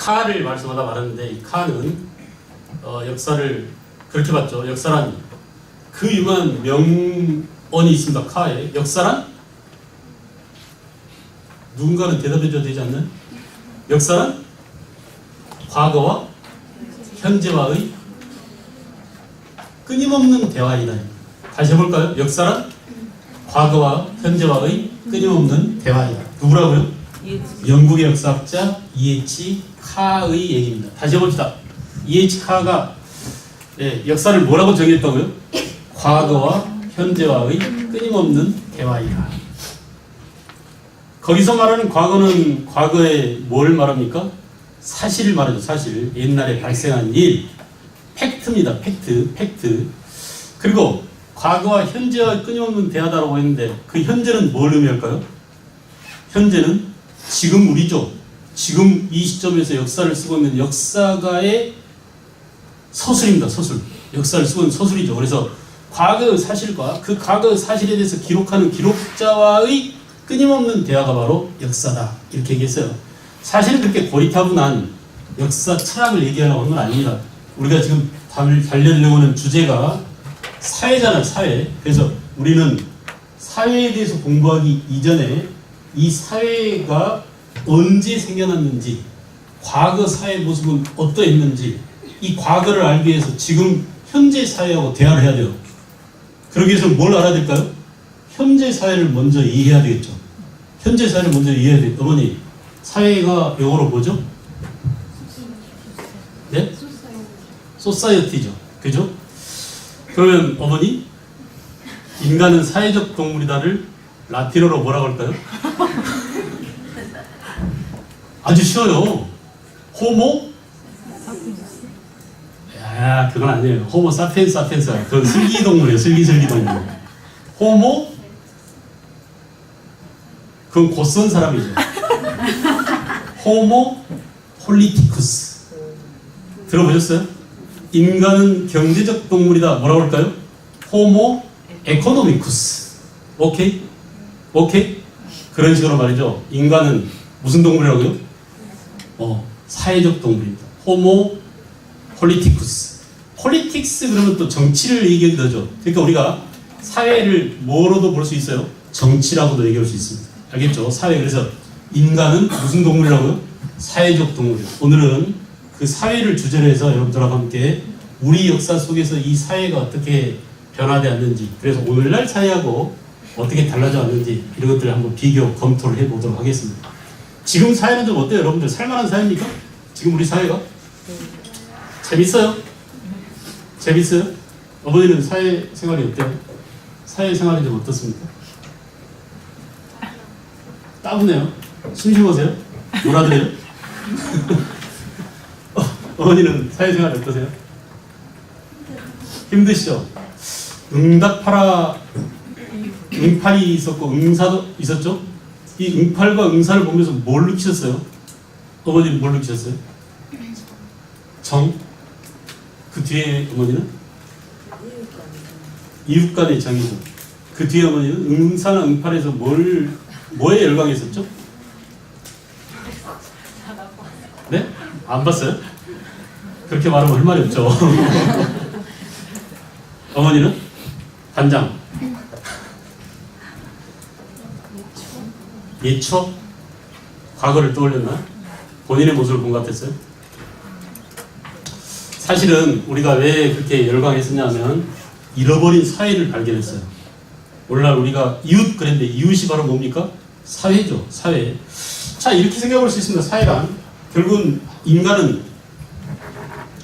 카를 말씀하다 말았는데, 이 카는 역사를 그렇게 봤죠. 역사란 그 유명한 명언이 있습니다. 카에 역사란 누군가는 대답해줘야 되지 않나요? 역사란 과거와 현재와의 끊임없는 대화이다. 다시 해볼까요? 역사란 과거와 현재와의 끊임없는 대화이다. 누구라고요? 영국의 역사학자 E.H. 카의 얘기입니다. 다시 해봅시다. E.H. 카가 역사를 뭐라고 정의했다고요? 과거와 현재와의 끊임없는 대화이다. 거기서 말하는 과거는 과거에 뭘 말합니까? 사실을 말하죠. 사실. 옛날에 발생한 일. 팩트입니다. 팩트. 그리고 과거와 현재와 끊임없는 대화다라고 했는데 그 현재는 뭘 의미할까요? 현재는 지금 우리죠. 지금 이 시점에서 역사를 쓰고 있는 역사가의 서술입니다. 서술. 역사를 쓰고 있는 서술이죠. 그래서 과거의 사실과 그 과거의 사실에 대해서 기록하는 기록자와의 끊임없는 대화가 바로 역사다. 이렇게 얘기했어요. 사실은 그렇게 고리타분한 역사 철학을 얘기하려고 하는 건 아닙니다. 우리가 지금 달려려고 하는 주제가 사회잖아요. 사회. 그래서 우리는 사회에 대해서 공부하기 이전에 이 사회가 언제 생겨났는지, 과거 사회 모습은 어떠했는지, 이 과거를 알기 위해서 지금 현재 사회하고 대화를 해야 돼요. 그러기 위해서 뭘 알아야 될까요? 현재 사회를 먼저 이해해야 되겠죠. 현재 사회를 먼저 이해해야 돼요. 어머니, 사회가 영어로 뭐죠? 네? 소사이어티죠. 그죠? 그러면 어머니, 인간은 사회적 동물이다를 라틴어로 뭐라고 할까요? 아주 쉬워요. 호모? 야, 그건 아니에요. 호모 사피엔스. 그건 슬기동물이에요. 슬기동물. 호모? 그건 곧선 사람이죠. 호모 폴리티쿠스. 들어보셨어요? 인간은 경제적 동물이다. 뭐라고 할까요? 호모 에코노미쿠스. 오케이? 그런 식으로 말이죠. 인간은 무슨 동물이라고요? 사회적 동물입니다. 호모 폴리티쿠스. 폴리틱스 그러면 또 정치를 얘기하기도 하죠. 그러니까 우리가 사회를 뭐로도 볼 수 있어요? 정치라고도 얘기할 수 있습니다. 알겠죠? 사회. 그래서 인간은 무슨 동물이라고요? 사회적 동물이에요. 오늘은 그 사회를 주제로 해서 여러분들과 함께 우리 역사 속에서 이 사회가 어떻게 변화되었는지, 그래서 오늘날 사회하고 어떻게 달라져 왔는지 이런 것들을 한번 비교 검토를 해보도록 하겠습니다. 지금 사회는 좀 어때요? 여러분들 살만한 사회입니까? 지금 우리 사회가? 재밌어요? 어머니는 사회 생활이 어때요? 사회 생활이 좀 어떻습니까? 따분해요? 숨 쉬어보세요? 놀아드려요? 어머니는 사회 생활이 어떠세요? 힘드시죠? 응답하라, 응팔이 있었고 응사도 있었죠? 이 응팔과 응사를 보면서 뭘 느끼셨어요? 어머니는 뭘 느끼셨어요? 정? 그 뒤에 어머니는? 이웃 간의 정이고, 그 뒤에 어머니는 응사나 응팔에서 뭐에 열광했었죠? 네? 안 봤어요? 그렇게 말하면 할 말이 없죠. 어머니는? 반장. 예초? 과거를 떠올렸나? 본인의 모습을 본 것 같았어요? 사실은 우리가 왜 그렇게 열광했었냐 하면 잃어버린 사회를 발견했어요. 오늘날 우리가 이웃 그랬는데 이웃이 바로 뭡니까? 사회죠. 사회. 자, 이렇게 생각할 수 있습니다. 사회란 결국은 인간은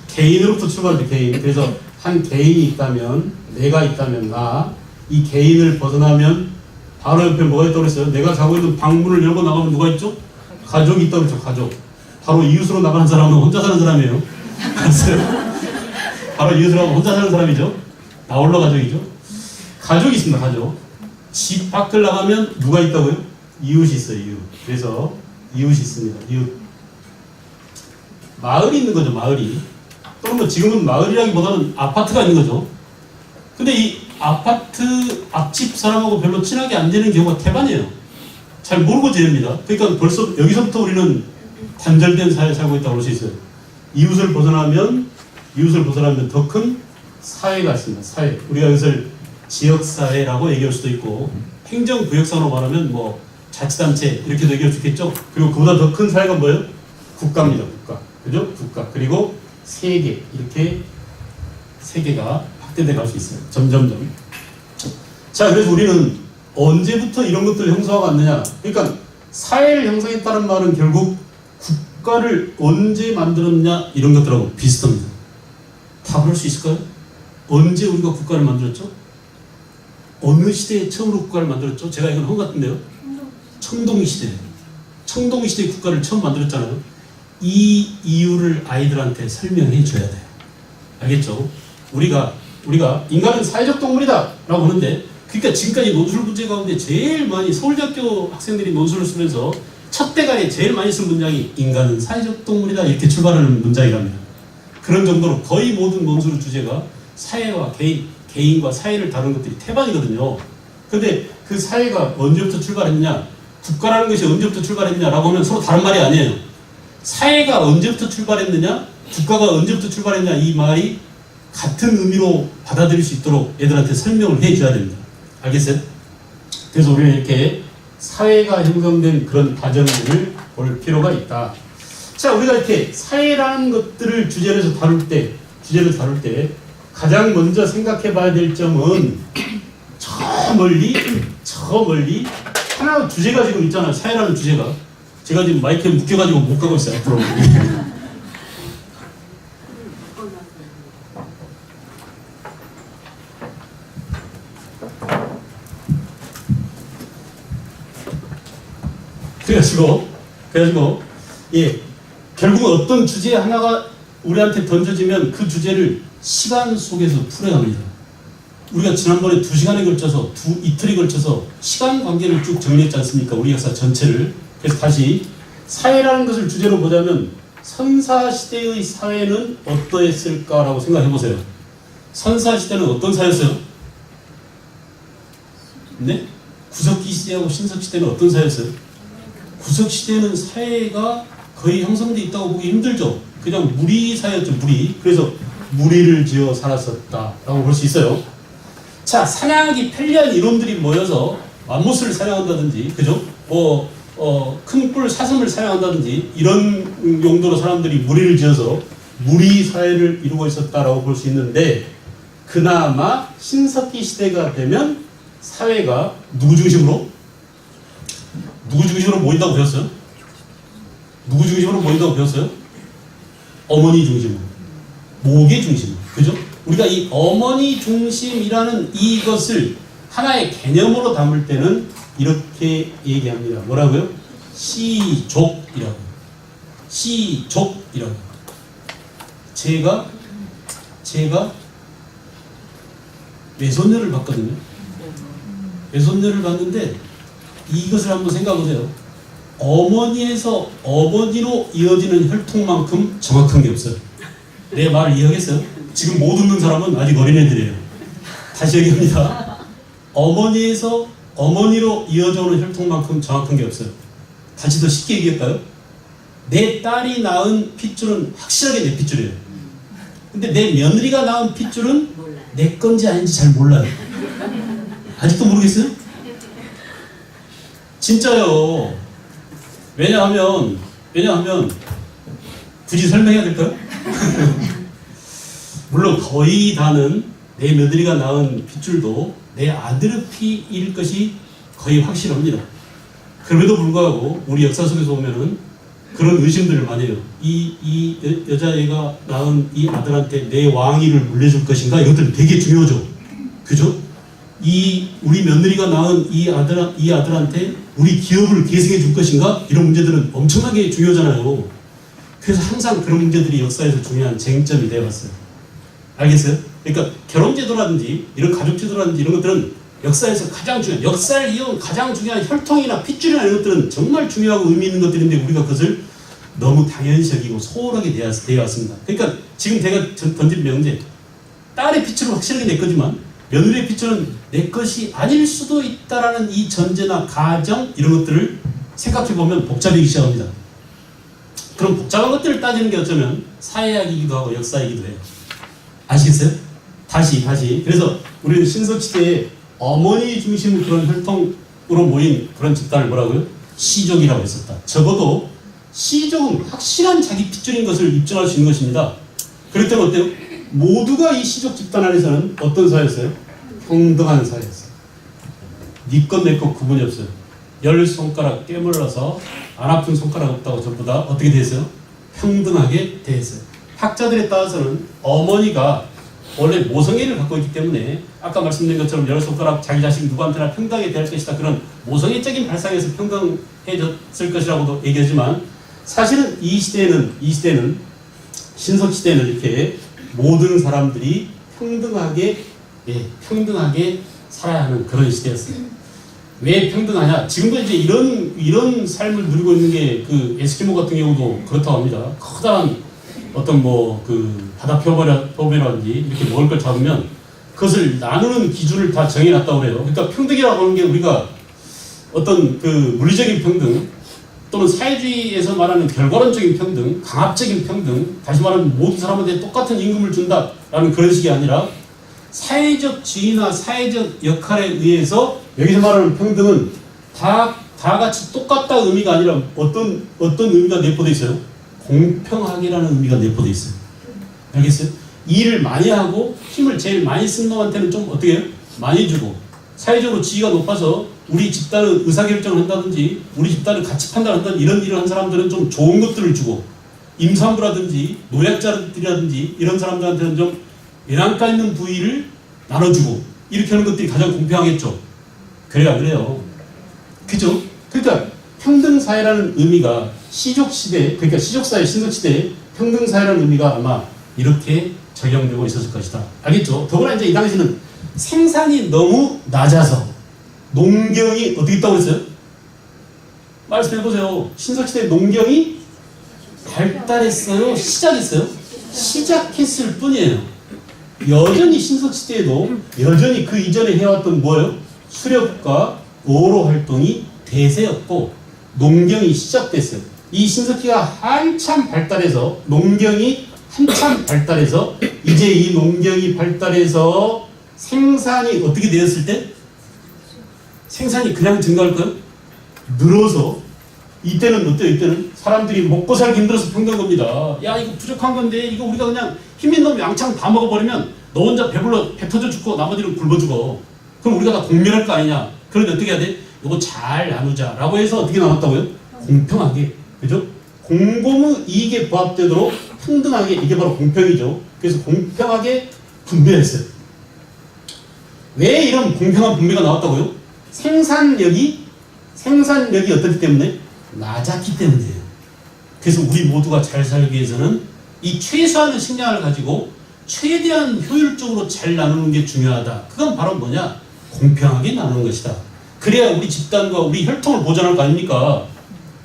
개인으로부터 출발합니다. 개인. 그래서 한 개인이 있다면, 내가 있다면 나, 이 개인을 벗어나면 바로 옆에 뭐가 있다고 그랬어요? 내가 자고 있는 방문을 열고 나가면 누가 있죠? 가족이 있다고 그랬죠. 가족. 바로 이웃으로 나가는 사람은 혼자 사는 사람이에요. 맞아요? 바로 이웃으로 하면 혼자 사는 사람이죠. 나홀로 가족이죠. 가족이 있습니다. 가족. 집 밖을 나가면 누가 있다고요? 이웃이 있어요. 이웃. 그래서 이웃이 있습니다. 이웃. 마을이 있는 거죠. 마을이. 또는 뭐 지금은 마을이라기보다는 아파트가 있는 거죠. 근데 이 아파트 앞집 사람하고 별로 친하게 안 되는 경우가 태반이에요. 잘 모르고 지냅니다. 그러니까 벌써 여기서부터 우리는 단절된 사회에 살고 있다고 볼 수 있어요. 이웃을 벗어나면 더 큰 사회가 있습니다. 사회. 우리가 이것을 지역사회라고 얘기할 수도 있고, 행정구역상으로 말하면 뭐 자치단체 이렇게도 얘기할 수 있겠죠. 그리고 그보다 더 큰 사회가 뭐예요? 국가입니다. 국가. 그죠? 국가. 그리고 세계. 이렇게 세계가 확대돼 갈 수 있어요. 점점점. 자, 그래서 우리는 언제부터 이런 것들을 형성하고 왔느냐? 그러니까 사회를 형성했다는 말은 결국 국가를 언제 만들었냐 이런 것들하고 비슷합니다. 다 볼 수 있을까요? 언제 우리가 국가를 만들었죠? 어느 시대에 처음으로 국가를 만들었죠? 제가 이건 한 것 같은데요. 청동기 시대. 청동기 시대에 국가를 처음 만들었잖아요. 이 이유를 아이들한테 설명해 줘야 돼요. 알겠죠? 우리가 인간은 사회적 동물이다 라고 하는데, 그러니까 지금까지 논술 문제 가운데 제일 많이 서울대학교 학생들이 논술을 쓰면서 첫 대가에 제일 많이 쓴 문장이 인간은 사회적 동물이다 이렇게 출발하는 문장이랍니다. 그런 정도로 거의 모든 논술 주제가 사회와 개인과 사회를 다루는 것들이 태반이거든요. 근데 그 사회가 언제부터 출발했냐, 국가라는 것이 언제부터 출발했냐라고 하면 서로 다른 말이 아니에요. 사회가 언제부터 출발했느냐, 국가가 언제부터 출발했냐, 이 말이 같은 의미로 받아들일 수 있도록 애들한테 설명을 해줘야 됩니다. 알겠어요? 그래서 우리는 이렇게 사회가 형성된 그런 과정들을 볼 필요가 있다. 자, 우리가 이렇게 사회라는 것들을 주제로 다룰 때 가장 먼저 생각해 봐야 될 점은 저 멀리 하나 주제가 지금 있잖아요. 사회라는 주제가. 제가 지금 마이크에 묶여가지고 못 가고 있어요. 앞으로. 그래가지고 예, 결국은 어떤 주제 하나가 우리한테 던져지면 그 주제를 시간 속에서 풀어야 합니다. 우리가 지난번에 2시간에 걸쳐서 이틀에 걸쳐서 시간 관계를 쭉 정리했지 않습니까? 우리 역사 전체를. 그래서 다시 사회라는 것을 주제로 보자면 선사시대의 사회는 어떠했을까라고 생각해 보세요. 선사시대는 어떤 사회였어요? 네? 구석기 시대하고 신석시대는 어떤 사회였어요? 구석시대는 사회가 거의 형성되어 있다고 보기 힘들죠. 그냥 무리사였죠. 무리. 그래서 무리를 지어 살았었다라고 볼 수 있어요. 자, 사냥하기 편리한 이놈들이 모여서 맘모스를 사냥한다든지, 그죠? 큰 뿔 사슴을 사냥한다든지 이런 용도로 사람들이 무리를 지어서 무리 사회를 이루고 있었다라고 볼 수 있는데, 그나마 신석기 시대가 되면 사회가 누구 중심으로 모인다고 배웠어요? 누구 중심으로 모인다고 배웠어요? 어머니 중심으로, 목의 중심으로. 그죠? 우리가 이 어머니 중심이라는 이것을 하나의 개념으로 담을 때는 이렇게 얘기합니다. 뭐라고요? 시족이라고. 시족이라고. 제가 외손녀를 봤거든요. 외손녀를 봤는데 이것을 한번 생각해보세요. 어머니에서 어머니로 이어지는 혈통만큼 정확한 게 없어요. 내 말을 이해하겠어요? 지금 못 웃는 사람은 아직 어린애들이에요. 다시 얘기합니다. 어머니에서 어머니로 이어져 오는 혈통만큼 정확한 게 없어요. 다시 더 쉽게 얘기할까요? 내 딸이 낳은 핏줄은 확실하게 내 핏줄이에요. 근데 내 며느리가 낳은 핏줄은 내 건지 아닌지 잘 몰라요. 아직도 모르겠어요? 진짜요. 왜냐하면 굳이 설명해야 될까요? 물론 거의 다는 내 며느리가 낳은 핏줄도 내 아들의 피일 것이 거의 확실합니다. 그럼에도 불구하고 우리 역사 속에서 보면은 그런 의심들을 많이 해요. 이 여자애가 낳은 이 아들한테 내 왕위를 물려줄 것인가? 이것들은 되게 중요하죠. 그죠? 우리 며느리가 낳은 이 아들한테 우리 기업을 계승해 줄 것인가? 이런 문제들은 엄청나게 중요하잖아요. 그래서 항상 그런 문제들이 역사에서 중요한 쟁점이 되어왔어요. 알겠어요? 그러니까 결혼제도라든지 이런 가족제도라든지 이런 것들은 역사에서 가장 중요한, 역사를 이어온 가장 중요한 혈통이나 핏줄이나 이런 것들은 정말 중요하고 의미 있는 것들인데 우리가 그것을 너무 당연시 여기고 소홀하게 되어 왔습니다. 그러니까 지금 제가 던진 명제, 딸의 핏줄은 확실하게 내 거지만 며느리의 핏줄은 내 것이 아닐 수도 있다라는 이 전제나 가정 이런 것들을 생각해 보면 복잡해지기 시작합니다. 그런 복잡한 것들을 따지는 게 어쩌면 사회학이기도 하고 역사이기도 해요. 아시겠어요? 다시. 그래서 우리는 신석시대에 어머니 중심의 그런 혈통으로 모인 그런 집단을 뭐라고요? 시족이라고 했었다. 적어도 시족은 확실한 자기 핏줄인 것을 입증할 수 있는 것입니다. 그럴 때는 어때요? 모두가 이 시족 집단 안에서는 어떤 사회였어요? 평등한 사회였어요. 네 것 내 것 구분이 없어요. 10손가락 깨물어서 안 아픈 손가락 없다고 전부 다 어떻게 됐어요? 평등하게 됐어요. 학자들에 따라서는 어머니가 원래 모성애를 갖고 있기 때문에 아까 말씀드린 것처럼 10손가락 자기 자식 누구한테나 평등하게 대할 것이다. 그런 모성애적인 발상에서 평등해졌을 것이라고도 얘기하지만 사실은 이 시대에는 신석시대에는 이렇게 모든 사람들이 평등하게 살아야 하는 그런 시대였어요. 왜 평등하냐? 지금도 이제 이런 삶을 누리고 있는 게 그 에스키모 같은 경우도 그렇다고 합니다. 커다란 어떤 그 바다 표범이라든지 이렇게 먹을 걸 잡으면 그것을 나누는 기준을 다 정해놨다고 그래요. 그러니까 평등이라고 하는 게 우리가 어떤 그 물리적인 평등 또는 사회주의에서 말하는 결과론적인 평등, 강압적인 평등, 다시 말하면 모든 사람한테 똑같은 임금을 준다라는 그런 식이 아니라 사회적 지위나 사회적 역할에 의해서 여기서 말하는 평등은 다 같이 똑같다 의미가 아니라 어떤 의미가 내포되어 있어요? 공평하게라는 의미가 내포되어 있어요. 알겠어요? 일을 많이 하고 힘을 제일 많이 쓴 놈한테는 좀 어떻게 해요? 많이 주고 사회적으로 지위가 높아서 우리 집단은 의사결정을 한다든지 우리 집단을 같이 판단한다든지 이런 일을 한 사람들은 좀 좋은 것들을 주고 임산부라든지 노약자들이라든지 이런 사람들한테는 좀 외양가 있는 부위를 나눠주고 이렇게 하는 것들이 가장 공평하겠죠. 그래요, 안 그래요? 그죠? 그러니까 평등사회라는 의미가 시족시대, 그러니까 시족사회, 신석시대에 평등사회라는 의미가 아마 이렇게 적용되고 있었을 것이다. 알겠죠? 더구나 이제 이 당시는 생산이 너무 낮아서 농경이 어떻게 있다고 그랬어요? 말씀해보세요. 신석시대 농경이 발달했어요? 시작했어요? 시작했을 뿐이에요. 여전히 신석시대에도 여전히 그 이전에 해왔던 뭐예요? 수렵과 어로 활동이 대세였고 농경이 시작됐어요. 이 신석기가 한참 발달해서 농경이 한참 발달해서 이제 이 농경이 발달해서 생산이 어떻게 되었을 때 생산이 그냥 증가할까요? 늘어서 이때는 어때요? 이때는 사람들이 먹고 살기 힘들어서 평등한 겁니다. 야 이거 부족한 건데 이거 우리가 그냥 힘있는 놈 양창 다 먹어버리면 너 혼자 배불러 배 터져 죽고 나머지는 굶어 죽어. 그럼 우리가 다 공멸할 거 아니냐. 그런데 어떻게 해야 돼? 이거 잘 나누자 라고 해서 어떻게 나눴다고요? 공평하게. 그죠? 공공의 이익에 부합되도록 평등하게. 이게 바로 공평이죠. 그래서 공평하게 분배했어요. 왜 이런 공평한 분배가 나왔다고요? 생산력이 어떻기 때문에? 낮았기 때문이에요. 그래서 우리 모두가 잘 살기 위해서는 이 최소한의 식량을 가지고 최대한 효율적으로 잘 나누는 게 중요하다. 그건 바로 뭐냐? 공평하게 나누는 것이다. 그래야 우리 집단과 우리 혈통을 보존할 거 아닙니까?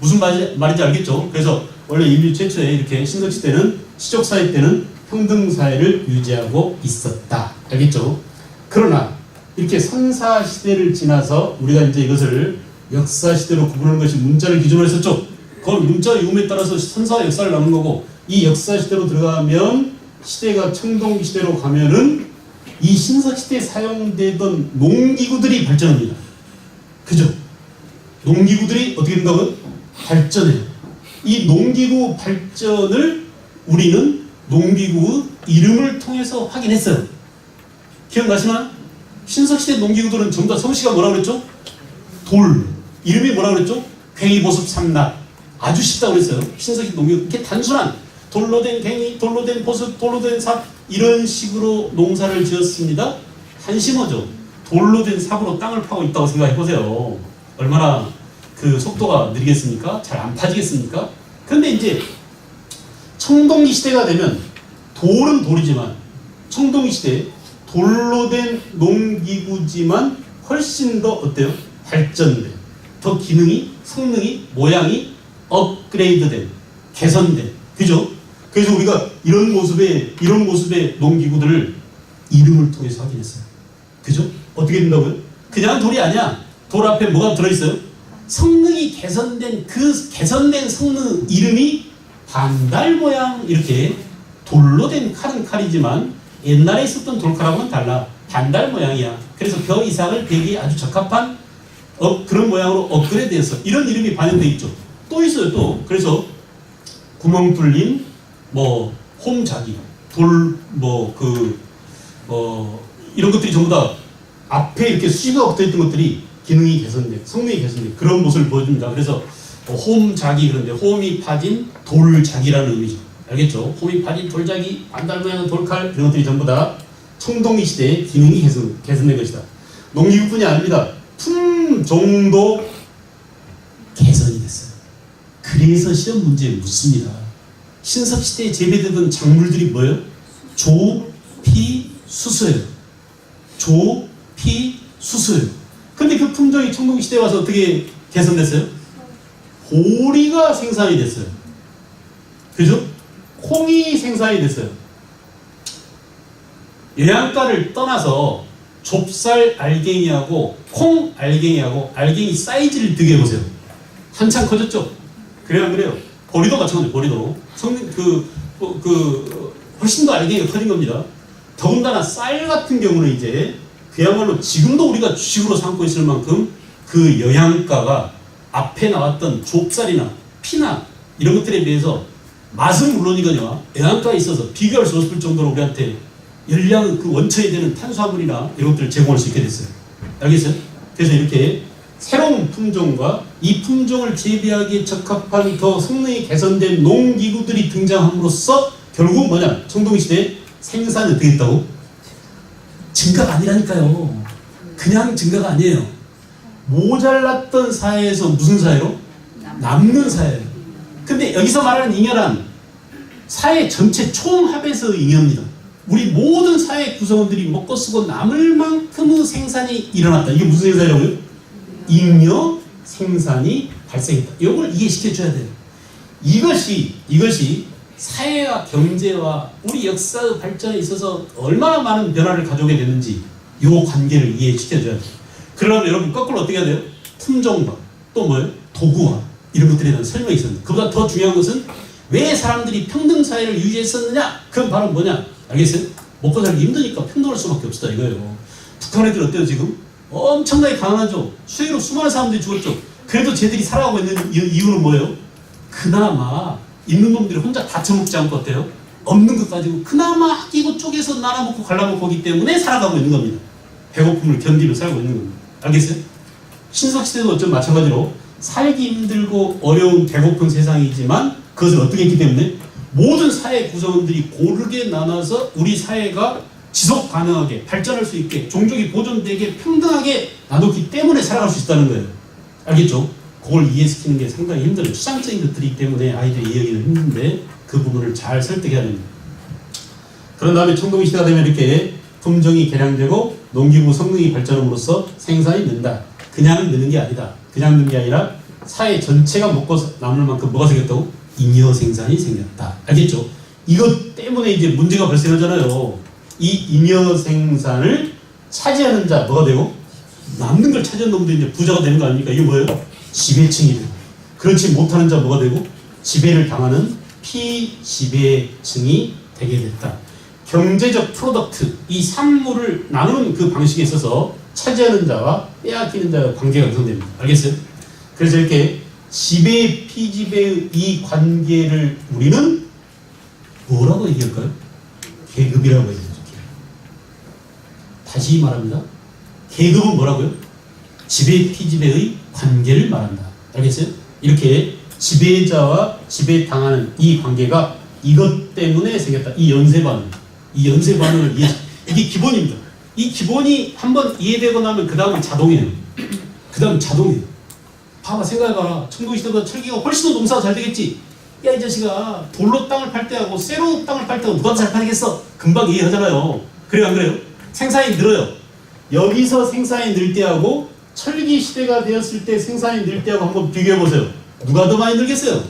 무슨 말인지 알겠죠? 그래서 원래 인류 최초에 이렇게 신석시대는 시족사회 때는 평등사회를 유지하고 있었다. 알겠죠? 그러나 이렇게 선사시대를 지나서 우리가 이제 이것을 역사시대로 구분하는 것이 문자를 기준으로 했었죠. 그건 문자 유무에 따라서 선사와 역사를 나누는 거고 이 역사시대로 들어가면 시대가 청동기 시대로 가면은 이 신석시대에 사용되던 농기구들이 발전합니다. 그죠? 농기구들이 어떻게 된다고요? 발전해요. 이 농기구 발전을 우리는 농기구 이름을 통해서 확인했어요. 기억나시나요? 신석시대 농기구들은 전부 다 성씨가 뭐라고 그랬죠? 돌. 이름이 뭐라고 그랬죠? 괭이, 보습, 삼낫. 아주 쉽다고 그랬어요. 신석시대 농기구. 이렇게 단순한 돌로 된 괭이, 돌로 된 보습, 돌로 된 삽 이런 식으로 농사를 지었습니다. 한심하죠. 돌로 된 삽으로 땅을 파고 있다고 생각해 보세요. 얼마나 그 속도가 느리겠습니까? 잘 안 파지겠습니까? 그런데 이제 청동기 시대가 되면 돌은 돌이지만 청동기 시대에 돌로 된 농기구지만 훨씬 더 어때요? 발전된, 더 기능이, 성능이, 모양이 업그레이드된, 개선된, 그죠? 그래서 우리가 이런 모습의 농기구들을 이름을 통해서 확인했어요. 그죠? 어떻게 된다고요? 그냥 돌이 아니야. 돌 앞에 뭐가 들어있어요? 성능이 개선된 그 개선된 성능 이름이 반달 모양 이렇게 돌로 된 칼은 칼이지만 옛날에 있었던 돌칼하고는 달라. 반달 모양이야. 그래서 벼 이상을 베기에 아주 적합한 그런 모양으로 업그레이드해서 이런 이름이 반영되어 있죠. 또 있어요. 또 그래서 구멍 뚫린 뭐 홈자기 돌 이런 것들이 전부 다 앞에 이렇게 수식어가 붙어있던 것들이 기능이 개선된 성능이 개선된 그런 모습을 보여줍니다. 그래서 홈자기 그런데 홈이 파진 돌자기라는 의미죠. 알겠죠? 홈이 파진 돌자기 반달 모양의 돌칼 이런 것들이 전부 다 청동기 시대의 기능이 개선된 것이다. 농기구뿐이 아닙니다. 품종도 개선이 됐어요. 그래서 시험 문제에 묻습니다. 신석시대에 재배되던 작물들이 뭐예요? 조, 피, 수소예요. 조, 피, 수소예요. 근데 그 품종이 청동기시대에 와서 어떻게 개선됐어요? 보리가 생산이 됐어요. 그죠? 콩이 생산이 됐어요. 영양가를 떠나서 좁쌀 알갱이하고 콩 알갱이하고 알갱이 사이즈를 비교해보세요. 한참 커졌죠? 그래요, 안 그래요? 보리도 마찬가지예요. 보리도 훨씬 더 알갱이가 커진 겁니다. 더군다나 쌀 같은 경우는 이제 그야말로 지금도 우리가 주식으로 삼고 있을 만큼 그 영양가가 앞에 나왔던 좁쌀이나 피나 이런 것들에 비해서 맛은 물론이거니와 영양가에 있어서 비교할 수 없을 정도로 우리한테 열량 그 원천이 되는 탄수화물이나 이런 것들을 제공할 수 있게 됐어요. 알겠어요? 그래서 이렇게 새로운 품종과 이 품종을 재배하기에 적합한 더 성능이 개선된 농기구들이 등장함으로써 결국 뭐냐? 청동시대에 생산이 어떻게 됐다고? 증가가 아니라니까요. 그냥 증가가 아니에요. 모자랐던 사회에서 무슨 사회로? 남는 사회예요. 근데 여기서 말하는 잉여란 사회 전체 총합에서 잉여입니다. 우리 모든 사회 구성원들이 먹고 쓰고 남을 만큼의 생산이 일어났다. 이게 무슨 생산이라고요? 잉여 생산이 발생했다. 이걸 이해시켜줘야 돼요. 이것이 사회와 경제와 우리 역사의 발전에 있어서 얼마나 많은 변화를 가져오게 됐는지 이 관계를 이해시켜줘야 돼요. 그러면 여러분 거꾸로 어떻게 해야 돼요? 품종과 또 뭐예요? 도구와 이런 것들에 대한 설명이 있습니다. 그보다 더 중요한 것은 왜 사람들이 평등사회를 유지했었느냐? 그건 바로 뭐냐? 알겠어요? 먹고 살기 힘드니까 평등할 수밖에 없다 이거예요. 북한 애들 어때요 지금? 엄청나게 가난하죠. 수해로 수많은 사람들이 죽었죠. 그래도 쟤들이 살아가고 있는 이유는 뭐예요? 그나마 있는 놈들이 혼자 다 처먹지 않고 어때요? 없는 것 가지고 그나마 아끼고 쪼개서 나눠먹고 갈라먹고 하기 때문에 살아가고 있는 겁니다. 배고픔을 견디며 살고 있는 겁니다. 알겠어요? 신석시대도 어쩜 마찬가지로 살기 힘들고 어려운 배고픈 세상이지만 그것을 어떻게 했기 때문에 모든 사회 구성원들이 고르게 나눠서 우리 사회가 지속 가능하게 발전할 수 있게 종족이 보존되게 평등하게 나눴기 때문에 살아갈 수 있다는 거예요. 알겠죠? 그걸 이해시키는 게 상당히 힘들어요. 추상적인 것들이기 때문에 아이들이 이해하기는 힘든데 그 부분을 잘 설득해야 됩니다. 그런 다음에 청동시대가 되면 이렇게 품종이 개량되고 농기구 성능이 발전함으로써 생산이 는다. 그냥 느는 게 아니다. 그냥 느는 게 아니라 사회 전체가 먹고 남을 만큼 뭐가 생겼다고? 잉여 생산이 생겼다. 알겠죠? 이것 때문에 이제 문제가 발생하잖아요. 이 잉여 생산을 차지하는 자 뭐가 되고? 남는 걸 차지하는 놈들이 이제 부자가 되는 거 아닙니까? 이게 뭐예요? 지배층이 되고. 그렇지 못하는 자 뭐가 되고? 지배를 당하는 피지배층이 되게 됐다. 경제적 프로덕트, 이 산물을 나누는 그 방식에 있어서 차지하는 자와 빼앗기는 자의 관계가 형성됩니다. 알겠어요? 그래서 이렇게 지배, 피지배의 이 관계를 우리는 뭐라고 얘기할까요? 계급이라고 얘기하죠. 다시 말합니다. 계급은 뭐라고요? 지배, 피지배의 관계를 말한다. 알겠어요? 이렇게 지배자와 지배당하는 이 관계가 이것 때문에 생겼다. 이 연쇄 반응을 이게 기본입니다. 이 기본이 한번 이해되고 나면 그 다음은 자동이에요. 그 다음 자동이에요. 봐봐, 생각해봐라. 청동시대보다 철기가 훨씬 더 농사가 잘 되겠지. 야, 이 자식아, 돌로 땅을 팔 때하고 쇠로 땅을 팔 때하고 누가 더 잘 팔겠어? 금방 이해하잖아요. 그래요, 안 그래요? 생산이 늘어요. 여기서 생산이 늘 때하고 철기 시대가 되었을 때 생산이 늘 때하고 한번 비교해보세요. 누가 더 많이 늘겠어요?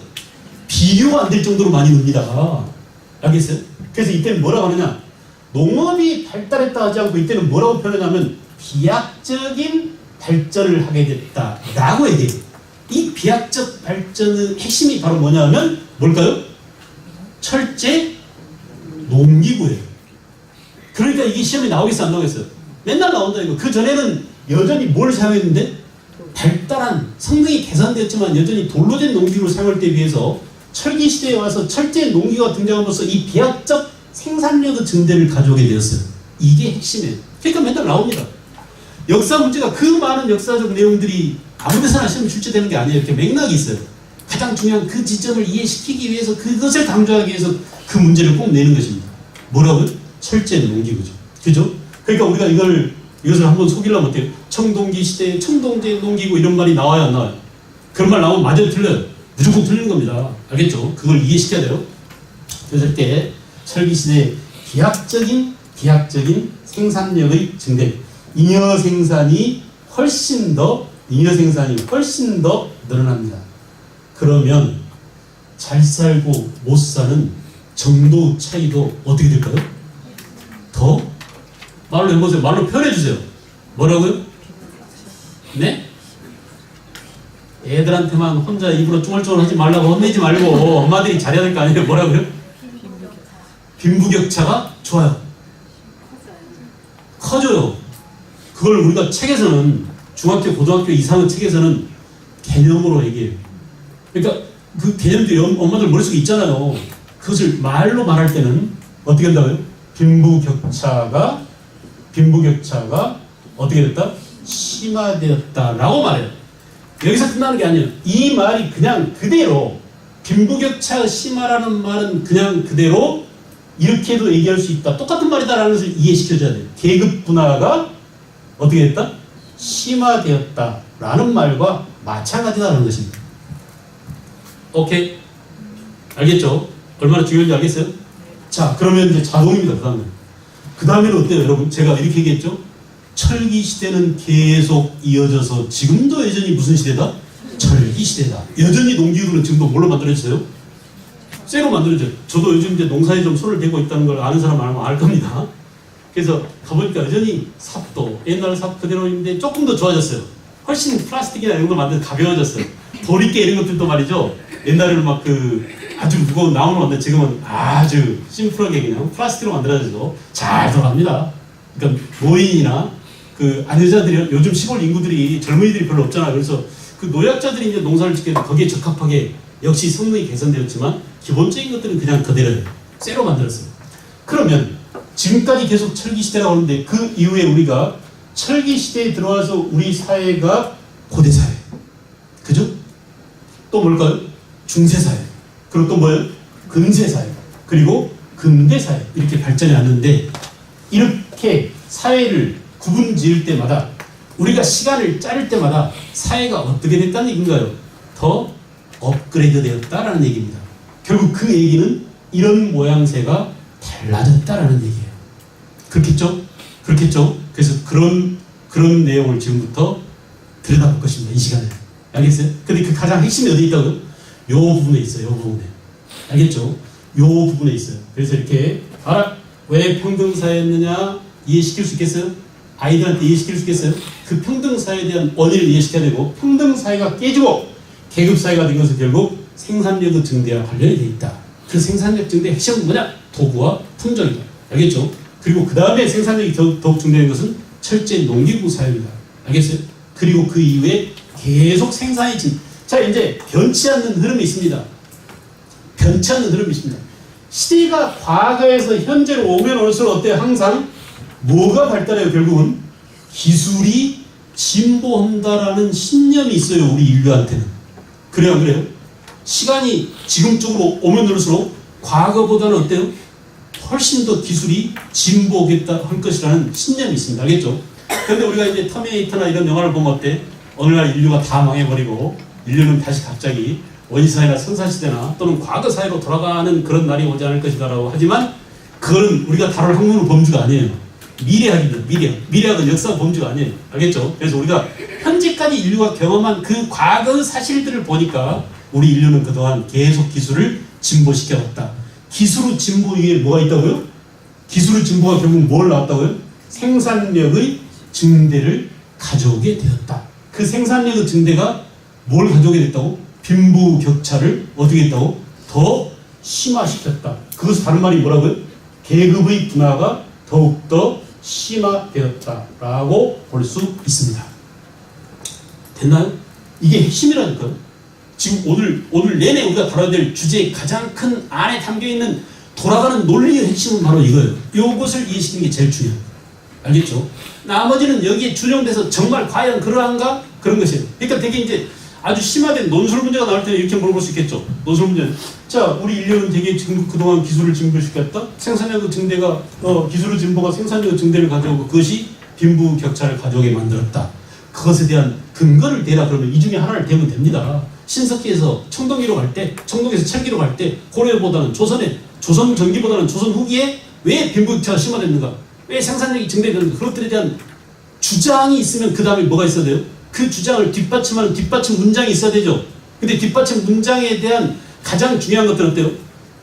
비교가 안 될 정도로 많이 늡니다. 알겠어요? 그래서 이때는 뭐라고 하느냐? 농업이 발달했다 하지 않고 이때는 뭐라고 표현하냐면 비약적인 발전을 하게 됐다라고 얘기해요. 이 비약적 발전의 핵심이 바로 뭐냐면 뭘까요? 철제 농기구예요. 그러니까 이게 시험에 나오겠어 안 나오겠어요? 맨날 나온다 이거. 그 전에는 여전히 뭘 사용했는데 발달한 성능이 개선되었지만 여전히 돌로 된 농기구를 사용할 때 비해서 철기 시대에 와서 철제 농기구가 등장함으로써 이 비약적 생산력의 증대를 가져오게 되었어요. 이게 핵심이에요. 그러니까 맨날 나옵니다. 역사 문제가 그 많은 역사적 내용들이 아무데서나 시험 출제되는 게 아니에요. 이렇게 맥락이 있어요. 가장 중요한 그 지점을 이해시키기 위해서 그것을 강조하기 위해서 그 문제를 꼭 내는 것입니다. 뭐라고요? 철제 농기구죠. 그죠? 그러니까 우리가 이것을 한번 속이려면 어때요? 청동기 시대에 청동제 농기구 이런 말이 나와요, 안 나와요? 그런 말 나오면 맞아요, 틀려요? 무조건 틀리는 겁니다. 알겠죠? 그걸 이해시켜야 돼요. 그래서 이렇게 철기 시대에 기하적인 생산력의 증대, 잉여 생산이 훨씬 더 늘어납니다. 그러면 잘 살고 못 사는 정도 차이도 어떻게 될까요? 더? 말로 해보세요. 말로 표현해주세요. 뭐라고요? 네? 애들한테만 혼자 입으로 쭈글쭈글 하지 말라고 혼내지 말고 엄마들이 잘해야 될 거 아니에요? 뭐라고요? 빈부격차가 좋아요. 커져요. 그걸 우리가 책에서는 중학교, 고등학교 이상의 책에서는 개념으로 얘기해요. 그러니까 그 개념들이 엄마들 머릿속에 있잖아요. 그것을 말로 말할 때는 어떻게 한다고요? 빈부격차가 어떻게 됐다? 심화되었다라고 말해요. 여기서 끝나는 게 아니에요. 이 말이 그냥 그대로 빈부격차 심화라는 말은 그냥 그대로 이렇게도 얘기할 수 있다. 똑같은 말이다라는 것을 이해시켜줘야 돼요. 계급 분화가 어떻게 됐다? 심화되었다라는 말과 마찬가지다라는 것입니다. 오케이? 알겠죠? 얼마나 중요한지 알겠어요? 자, 그러면 이제 자동입니다. 그 다음에는 어때요, 여러분? 제가 이렇게 얘기했죠? 철기 시대는 계속 이어져서 지금도 여전히 무슨 시대다? 철기 시대다. 여전히 농기구는 지금도 뭘로 만들어졌어요? 쇠로 만들어져요. 저도 요즘 이제 농사에 좀 손을 대고 있다는 걸 아는 사람 많으면 알 겁니다. 그래서 가보니까 여전히 삽도 옛날 삽 그대로인데 조금 더 좋아졌어요. 훨씬 플라스틱이나 이런 걸 만들어서 가벼워졌어요. 도리깨 이런 것들도 말이죠. 옛날에는 막 아주 무거운 나무로 만든 지금은 아주 심플하게 그냥 플라스틱으로 만들어져서 잘 돌아갑니다. 그러니까 노인이나 안여자들이 요즘 시골 인구들이 젊은이들이 별로 없잖아요. 그래서 그 노약자들이 이제 농사를 짓게 돼서 거기에 적합하게 역시 성능이 개선되었지만 기본적인 것들은 그냥 그대로예요. 쇠로 만들었어요. 그러면 지금까지 계속 철기 시대라고 하는데 그 이후에 우리가 철기 시대에 들어와서 우리 사회가 고대 사회, 그죠? 또 뭘까요? 중세 사회, 그리고 또 뭐예요? 근세 사회, 그리고 근대 사회 이렇게 발전해 왔는데 이렇게 사회를 구분 지을 때마다 우리가 시간을 자를 때마다 사회가 어떻게 됐다는 얘기인가요? 더 업그레이드 되었다라는 얘기입니다. 결국 그 얘기는 이런 모양새가 달라졌다라는 얘기예요. 그렇겠죠? 그렇겠죠? 그래서 그런 내용을 지금부터 들여다볼 것입니다. 이 시간에. 알겠어요? 근데 그 가장 핵심이 어디 있다고요? 요 부분에 있어요. 요 부분에. 알겠죠? 요 부분에 있어요. 그래서 이렇게 왜 평등사회였느냐 이해시킬 수 있겠어요? 아이들한테 이해시킬 수 있겠어요? 그 평등사회에 대한 원인을 이해시켜야 되고 평등사회가 깨지고 계급사회가 된 것은 결국 생산력의 증대와 관련이 되어 있다. 그 생산력 증대의 핵심은 뭐냐? 도구와 품종이다. 알겠죠? 그리고 그 다음에 생산력이 더욱 증대된 것은 철제 농기구 사회입니다. 알겠어요? 그리고 그 이후에 계속 생산이 자, 이제 변치 않는 흐름이 있습니다. 변치 않는 흐름이 있습니다. 시대가 과거에서 현재로 오면 올수록 어때요? 항상 뭐가 발달해요? 결국은 기술이 진보한다라는 신념이 있어요. 우리 인류한테는. 그래요? 안 그래요? 시간이 지금 쪽으로 오면 올수록 과거보다는 어때요? 훨씬 더 기술이 진보하겠다 할 것이라는 신념이 있습니다. 알겠죠? 그런데 우리가 이제 터미네이터나 이런 영화를 보면 어때? 어느 날 인류가 다 망해버리고 인류는 다시 갑자기 원시사회나 선사시대나 또는 과거사회로 돌아가는 그런 날이 오지 않을 것이다라고 하지만 그거는 우리가 다룰 학문의 범주가 아니에요. 미래학입니다. 미래학은 역사 범주가 아니에요. 알겠죠? 그래서 우리가 현재까지 인류가 경험한 그 과거 사실들을 보니까 우리 인류는 그동안 계속 기술을 진보시켜왔다. 기술의 진보 위에 뭐가 있다고요? 기술의 진보가 결국 뭘 나왔다고요? 생산력의 증대를 가져오게 되었다. 그 생산력의 증대가 뭘 가져오게 됐다고? 빈부격차를 어떻게 했다고? 더 심화시켰다. 그것은 다른 말이 뭐라고요? 계급의 분화가 더욱더 심화되었다라고 볼 수 있습니다. 됐나요? 이게 핵심이라니까요. 지금 오늘 내내 우리가 다뤄야 될 주제의 가장 큰 안에 담겨있는 돌아가는 논리의 핵심은 바로 이거예요. 이것을 이해시키는 게 제일 중요해요. 알겠죠? 나머지는 여기에 준용돼서 정말 과연 그러한가? 그런 것이에요. 그러니까 되게 이제 아주 심화된 논술 문제가 나올 때는 이렇게 물어볼 수 있겠죠. 논술 문제는. 자, 우리 인류는 되게 지금 그동안 기술을 증보시켰다. 생산력 증대가, 기술의 진보가 생산력 증대를 가져오고 그것이 빈부격차를 가져오게 만들었다. 그것에 대한 근거를 대라 그러면 이 중에 하나를 대면 됩니다. 신석기에서 청동기로 갈 때, 청동에서 찰기로 갈 때 고려보다는 조선 전기보다는 조선 후기에 왜 빈부격차가 심화됐는가? 왜 생산력이 증대되는가? 그것들에 대한 주장이 있으면 그 다음에 뭐가 있어야 돼요? 그 주장을 뒷받침하는 뒷받침 문장이 있어야 되죠. 근데 뒷받침 문장에 대한 가장 중요한 것들은 어때요?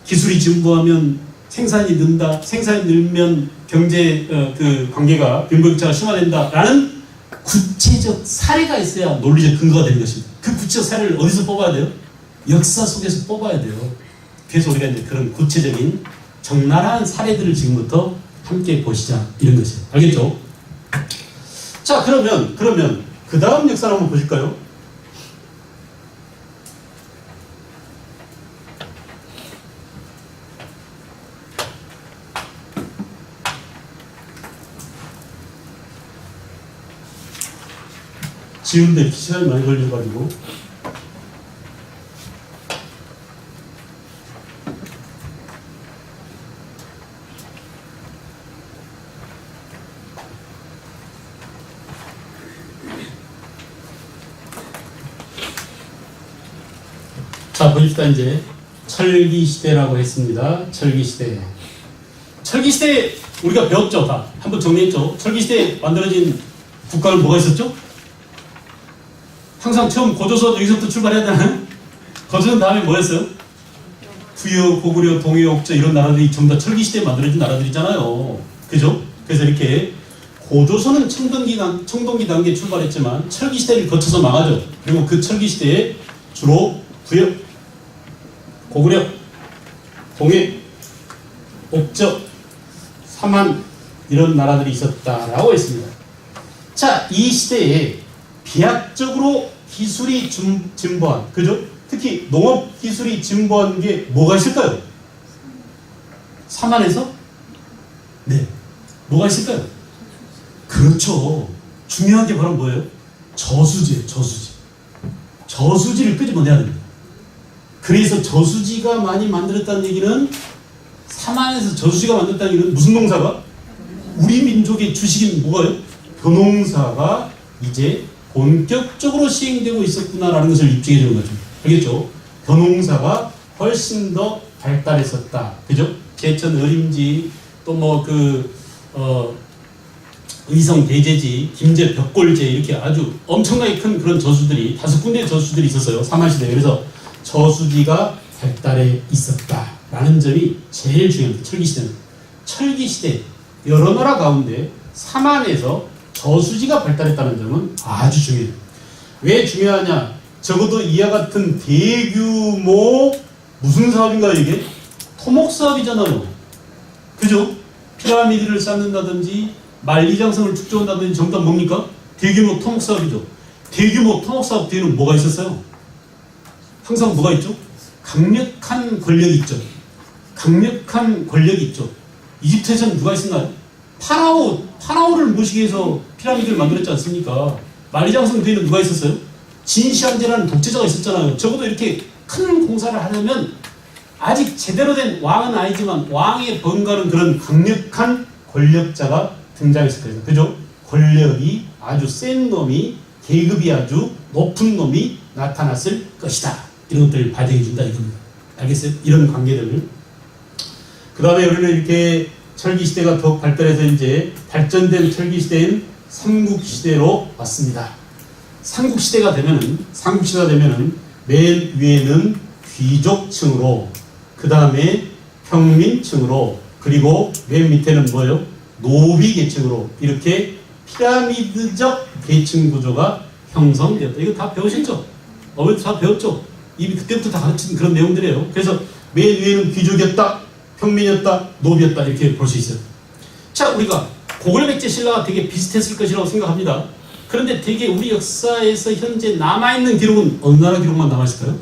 기술이 진보하면 생산이 는다. 생산이 늘면 경제 그 관계가 빈부격차가 심화된다라는 구체적 사례가 있어야 논리적 근거가 되는 것입니다. 그 구체적 사례를 어디서 뽑아야 돼요? 역사 속에서 뽑아야 돼요. 그래서 우리가 이제 그런 구체적인 적나라한 사례들을 지금부터 함께 보시자 이런 것이에요. 알겠죠? 자, 그러면 그 다음 역사를 한번 보실까요? 지운데 이렇게 시간이 많이 걸려가지고. 자, 보십시다. 이제 철기시대라고 했습니다. 철기시대. 철기시대 우리가 배웠죠. 다 한번 정리했죠. 철기시대에 만들어진 국가는 뭐가 있었죠? 항상 처음 고조선 여기서부터 출발해야 되나요? 고조선 다음에 뭐였어요? 부여, 고구려, 동해, 옥저 이런 나라들이 전부 다 철기시대에 만들어진 나라들이잖아요. 그죠? 그래서 이렇게 고조선은 청동기 단계에 출발했지만 철기시대를 거쳐서 망하죠. 그리고 그 철기시대에 주로 부여, 고구려, 동해, 옥저, 삼한 이런 나라들이 있었다라고 했습니다. 자, 이 시대에 비약적으로 기술이 진보한, 그죠? 특히 농업 기술이 진보한 게 뭐가 있을까요? 삼한에서? 네. 뭐가 있을까요? 그렇죠. 중요한 게 바로 뭐예요? 저수지예요, 저수지. 저수지를 끄집어내야 됩니다. 그래서 저수지가 많이 만들었다는 얘기는 삼한에서 저수지가 만들었다는 얘기는 무슨 농사가? 우리 민족의 주식인 뭐가요? 벼농사가 이제 본격적으로 시행되고 있었구나라는 것을 입증해 주는 거죠. 알겠죠? 벼농사가 훨씬 더 발달했었다. 그죠? 제천 어림지 또 뭐 의성 대제지, 김제 벽골제 이렇게 아주 엄청나게 큰 그런 저수들이 5군데의 저수들이 있었어요. 삼한시대에. 그래서 저수지가 발달해 있었다라는 점이 제일 중요합니다. 철기시대는. 철기시대 여러 나라 가운데 삼한에서 저수지가 발달했다는 점은 아주 중요해요. 왜 중요하냐? 적어도 이와 같은 대규모 무슨 사업인가요 이게? 토목사업이잖아요. 그죠? 피라미드를 쌓는다든지 만리장성을 축적한다든지 전부 다 뭡니까? 대규모 토목사업이죠. 대규모 토목사업 뒤에는 뭐가 있었어요? 항상 뭐가 있죠? 강력한 권력이 있죠. 강력한 권력이 있죠. 이집트에서는 누가 있었나요? 파라오를 모시기 위해서 피라미드를 만들었지 않습니까? 만리장성 뒤에는 누가 있었어요? 진시황제라는 독재자가 있었잖아요. 적어도 이렇게 큰 공사를 하려면 아직 제대로 된 왕은 아니지만 왕의 번가는 그런 강력한 권력자가 등장했을 거예요. 그죠? 권력이 아주 센 놈이, 계급이 아주 높은 놈이 나타났을 것이다. 이런 것들을 발견해 준다 이겁니다. 알겠어요? 이런 관계들을. 그 다음에 우리는 이렇게 철기시대가 더욱 발달해서 이제 발전된 철기시대인 삼국시대로 왔습니다. 삼국시대가 되면은 맨 위에는 귀족층으로, 그 다음에 평민층으로, 그리고 맨 밑에는 뭐예요? 노비계층으로 이렇게 피라미드적 계층 구조가 형성되었다. 이거 다 배우셨죠? 어머니도 다 배웠죠? 이미 그때부터 다 가르친 그런 내용들이에요. 그래서 맨 위에는 귀족이었다, 평민이었다, 노비였다 이렇게 볼 수 있어요. 자, 우리가 고구려 백제 신라가 되게 비슷했을 것이라고 생각합니다. 그런데 되게 우리 역사에서 현재 남아있는 기록은 어느 나라 기록만 남아있을까요?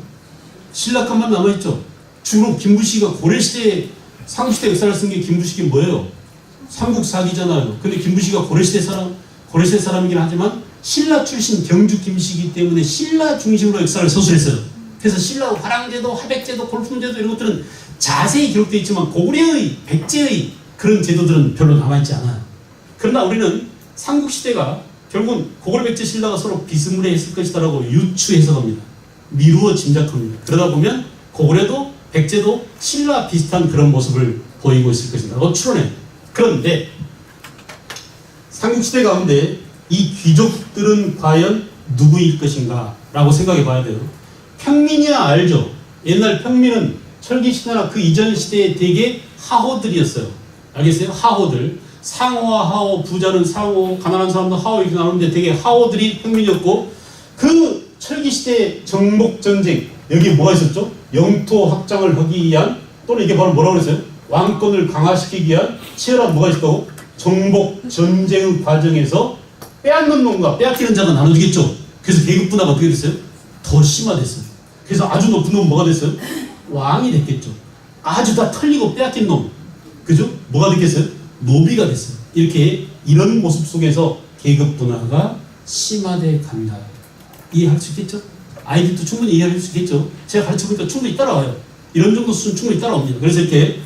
신라칸만 남아있죠. 주로 김부식이가 고려시대, 삼국시대 역사를 쓴 게 김부식이 뭐예요? 삼국사기잖아요. 근데 김부식이가 고려시대 사람이긴 하지만 신라 출신 경주 김씨이기 때문에 신라 중심으로 역사를 서술했어요. 그래서 신라 화랑제도, 하백제도, 골품제도 이런 것들은 자세히 기록되어 있지만 고구려의, 백제의 그런 제도들은 별로 남아있지 않아요. 그러나 우리는 삼국시대가 결국은 고구려, 백제, 신라가 서로 비스무리했을 것이다라고 유추해석합니다. 미루어 짐작합니다. 그러다 보면 고구려도 백제도 신라 비슷한 그런 모습을 보이고 있을 것이다라고 추론해요. 그런데 삼국시대 가운데 이 귀족들은 과연 누구일 것인가 라고 생각해 봐야 돼요. 평민이야 알죠. 옛날 평민은 철기시대나 그 이전 시대에 되게 하호들이었어요. 알겠어요? 하호들. 상호와 하호, 부자는 상호, 가난한 사람도 하호 이렇게 나오는데 되게 하호들이 평민이었고, 그 철기시대 정복전쟁, 여기 뭐가 있었죠? 영토 확장을 하기 위한, 또는 이게 바로 뭐라고 그랬어요? 왕권을 강화시키기 위한 치열한 뭐가 있었다고? 정복전쟁의 과정에서 빼앗는 놈과 빼앗기는 자가 나눠지겠죠. 그래서 계급 분화가 어떻게 됐어요? 더 심화됐어요. 그래서 아주 높은 놈은 뭐가 됐어요? 왕이 됐겠죠. 아주 다 털리고 빼앗긴 놈, 그죠? 뭐가 됐겠어요? 노비가 됐어요. 이렇게 이런 모습 속에서 계급 분화가 심화돼 간다. 이해할 수 있겠죠? 아이들도 충분히 이해할 수 있겠죠? 제가 가르쳐보니까 충분히 따라와요. 이런 정도 수준 충분히 따라옵니다. 그래서 이렇게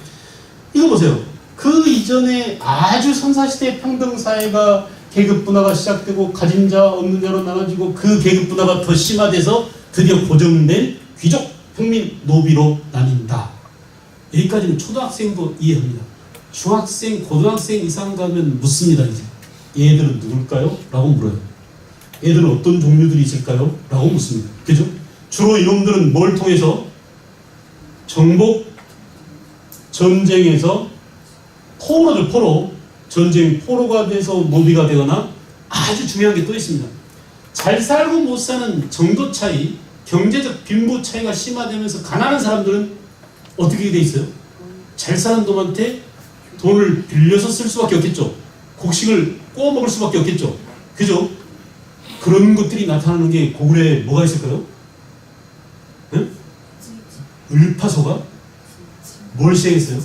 이거 보세요. 그 이전에 아주 선사시대 평등사회가 계급 분화가 시작되고 가진 자 없는 자로 나눠지고 그 계급 분화가 더 심화돼서 드디어 고정된 귀족, 평민, 노비로 나뉜다. 여기까지는 초등학생도 이해합니다. 중학생, 고등학생 이상 가면 묻습니다. 이제 얘들은 누굴까요? 라고 물어요. 얘들은 어떤 종류들이 있을까요? 라고 묻습니다. 그죠? 주로 이놈들은 뭘 통해서? 정복 전쟁에서 포로들, 포로 전쟁 포로가 돼서 노비가 되거나, 아주 중요한 게 또 있습니다. 잘 살고 못 사는 정도 차이, 경제적 빈부 차이가 심화되면서 가난한 사람들은 어떻게 돼 있어요? 잘 사는 놈한테 돈을 빌려서 쓸 수밖에 없겠죠. 곡식을 구워 먹을 수밖에 없겠죠. 그죠? 그런 것들이 나타나는 게 고구려에 뭐가 있을까요? 응? 을파소가 뭘 시행했어요?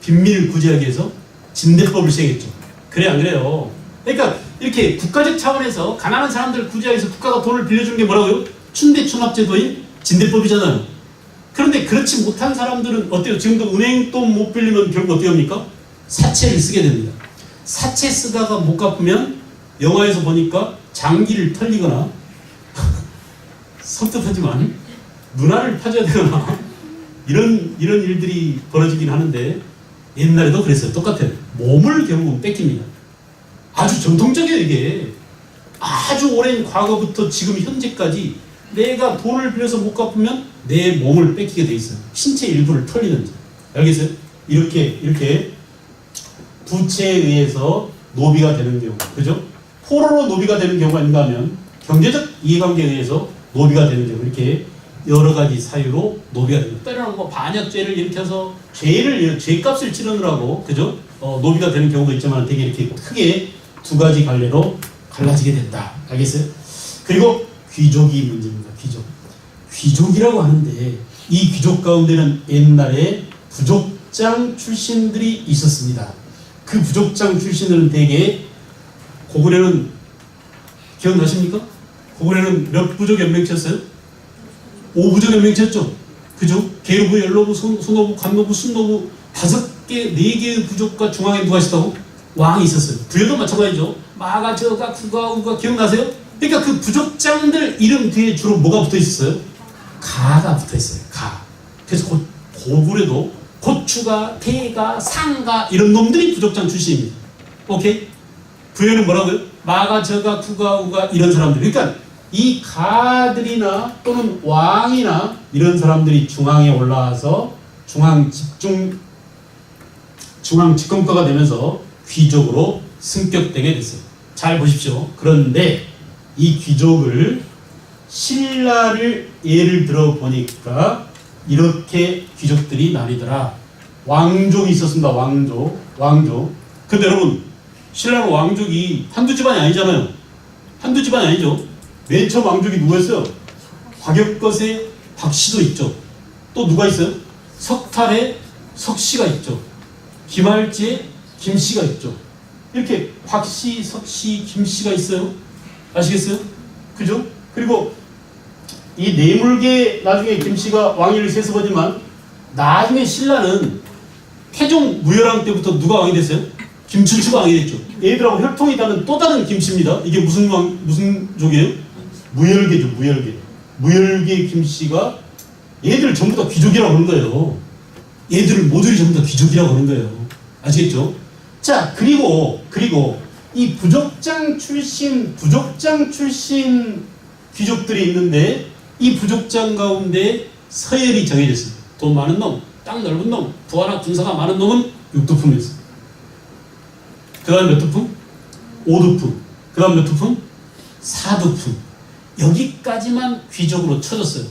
빈민을 구제하기 위해서 진대법을 시행했죠. 그래 안 그래요? 그러니까 이렇게 국가적 차원에서 가난한 사람들을 구제하기 위해서 국가가 돈을 빌려주는 게 뭐라고요? 춘대춘합제도인 진대법이잖아요. 그런데 그렇지 못한 사람들은 어때요? 지금도 은행 돈 못 빌리면 결국 어떻게 합니까? 사채를 쓰게 됩니다. 사채 쓰다가 못 갚으면 영화에서 보니까 장기를 털리거나 섬뜩하지만 눈알을 파줘야 되거나 이런 일들이 벌어지긴 하는데, 옛날에도 그랬어요. 똑같아요. 몸을 결국은 뺏깁니다. 아주 전통적이에요. 이게 아주 오랜 과거부터 지금 현재까지 내가 돈을 빌려서 못 갚으면 내 몸을 뺏기게 돼 있어요. 신체 일부를 털리는지. 알겠어요? 이렇게 부채에 의해서 노비가 되는 경우, 그죠? 포로로 노비가 되는 경우가 있는가 하면 경제적 이해관계에 의해서 노비가 되는 경우, 이렇게 여러 가지 사유로 노비가 됩니다. 때로는 뭐 반역죄를 일으켜서 죄값을 치르느라고, 그죠? 노비가 되는 경우도 있지만 되게 이렇게 크게 두 가지 갈래로 갈라지게 된다. 알겠어요? 그리고 귀족이 문제입니다. 귀족이라고 하는데, 이 귀족 가운데는 옛날에 부족장 출신들이 있었습니다. 그 부족장 출신들은 대개, 고구려는 기억나십니까? 고구려는 몇 부족 연맹체였어요? 5부족 연맹체였죠. 그죠? 계로부, 연로부, 소노부, 관노부, 순노부 5개, 4개의 부족과 중앙에 누가 있었다고? 왕이 있었어요. 부여도 마찬가지죠. 마가, 저가, 구가, 우가 기억나세요? 그러니까 그 부족장들 이름 뒤에 주로 뭐가 붙어 있었어요? 가가 붙어 있어요. 가. 그래서 고구려도 고추가, 대가, 상가 이런 놈들이 부족장 출신입니다. 오케이? 부여는 뭐라고요? 마가, 저가, 구가, 우가 이런 사람들. 그러니까 이 가들이나 또는 왕이나 이런 사람들이 중앙에 올라와서 중앙 집권가가 되면서 귀족으로 승격되게 됐어요. 잘 보십시오. 그런데 이 귀족을 신라를 예를 들어 보니까 이렇게 귀족들이 나뉘더라. 왕족이 있었습니다. 왕족. 근데 여러분, 신라는 왕족이 한두 집안이 아니잖아요. 한두 집안이 아니죠. 맨 처음 왕족이 누구였어요? 박역것의 박씨도 있죠. 또 누가 있어요? 석탈의 석씨가 있죠. 김할지의 김씨가 있죠. 이렇게 박씨, 석씨, 김씨가 있어요. 아시겠어요? 그죠? 그리고 이 뇌물계 나중에 김씨가 왕위를 세습하지만 나중에 신라는 태종 무열왕 때부터 누가 왕이 됐어요? 김춘추가 왕이 됐죠. 얘들하고 혈통이 다른 또 다른 김씨입니다. 이게 무슨 족이에요? 무열계죠. 무열계 김씨가 얘들 전부 다 귀족이라고 하는 거예요. 얘들 모조리 전부 다 귀족이라고 하는 거예요. 아시겠죠? 자, 그리고 이 부족장 출신 귀족들이 있는데 이 부족장 가운데 서열이 정해졌습니다. 돈 많은 놈, 땅 넓은 놈, 부하나 군사가 많은 놈은 6두품이었어요. 그 다음 몇 두품? 5두품. 그 다음 몇 두품? 4두품. 여기까지만 귀족으로 쳐졌어요.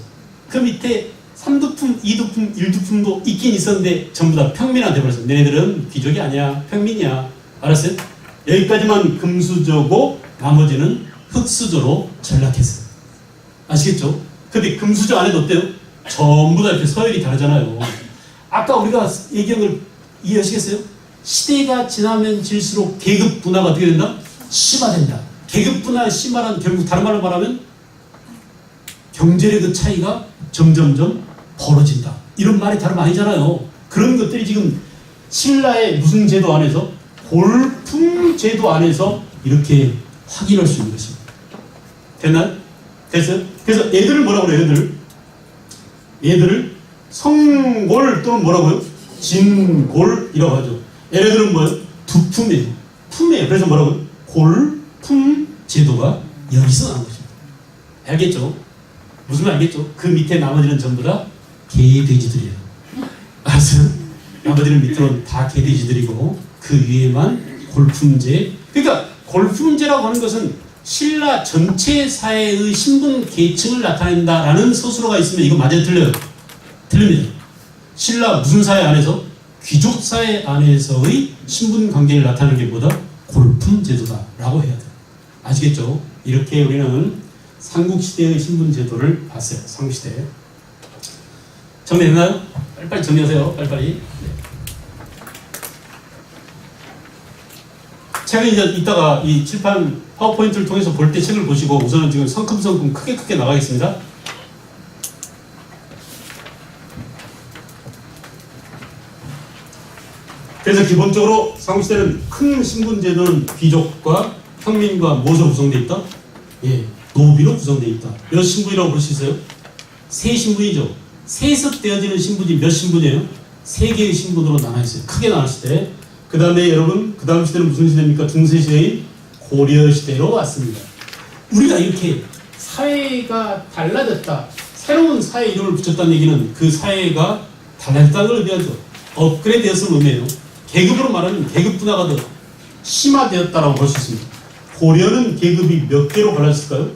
그 밑에 3두품, 2두품, 1두품도 있긴 있었는데 전부 다 평민화 돼버렸어요. 너네들은 귀족이 아니야. 평민이야. 알았어요? 여기까지만 금수저고 나머지는 흑수저로 전락했어요. 아시겠죠? 근데 금수저 안에도 어때요? 전부 다 이렇게 서열이 다르잖아요. 아까 우리가 얘기한 걸 이해하시겠어요? 시대가 지나면 질수록 계급 분화가 어떻게 된다? 심화된다. 계급 분화의 심화란 결국 다른 말로 말하면 경제력의 그 차이가 점점점 벌어진다. 이런 말이 다름 아니잖아요. 그런 것들이 지금 신라의 무슨 제도 안에서 골품 제도 안에서 이렇게 확인할 수 있는 것입니다. 됐나요? 됐어요? 그래서 얘들을 뭐라고 그래요? 얘들을 성골 또는 뭐라고요? 진골이라고 하죠. 얘네들은 뭐예요? 두품이에요. 품이에요. 그래서 뭐라고요? 골품 제도가 여기서 나온 것입니다. 알겠죠? 무슨 말 알겠죠? 그 밑에 나머지는 전부 다 개돼지들이에요. 알았어요? 나머지는 밑으로는 다 개돼지들이고 그 위에만 골품제. 그러니까 골품제라고 하는 것은 신라 전체 사회의 신분 계층을 나타낸다라는 서술어가 있으면 이거 맞아요? 틀려요? 틀립니다. 신라 무슨 사회 안에서? 귀족 사회 안에서의 신분 관계를 나타내는 게 뭐다? 골품제도다라고 해야 돼요. 아시겠죠? 이렇게 우리는 삼국시대의 신분제도를 봤어요. 삼국시대. 정리됐나요? 빨리빨리 정리하세요. 빨리빨리. 네. 책은 이제 이따가 이 칠판 파워포인트를 통해서 볼 때 책을 보시고 우선은 지금 성큼성큼 크게 나가겠습니다. 그래서 기본적으로 삼국시대는 큰 신분제도는 귀족과 평민과 무엇으로 구성되어 있다? 예, 노비로 구성되어 있다. 몇 신분이라고 볼 수 있어요? 세 신분이죠. 세습되어지는 신분이 몇 신분이에요? 세 개의 신분으로 나눠 있어요. 크게 나눴을 때. 그 다음에 여러분, 그 다음 시대는 무슨 시대입니까? 중세시대인 고려시대로 왔습니다. 우리가 이렇게 사회가 달라졌다. 새로운 사회 이름을 붙였다는 얘기는 그 사회가 달라졌다는 걸 의미하죠. 업그레이드 되었음을 의미해요. 계급으로 말하면 계급 분화가 더 심화되었다라고 볼 수 있습니다. 고려는 계급이 몇 개로 갈라졌을까요?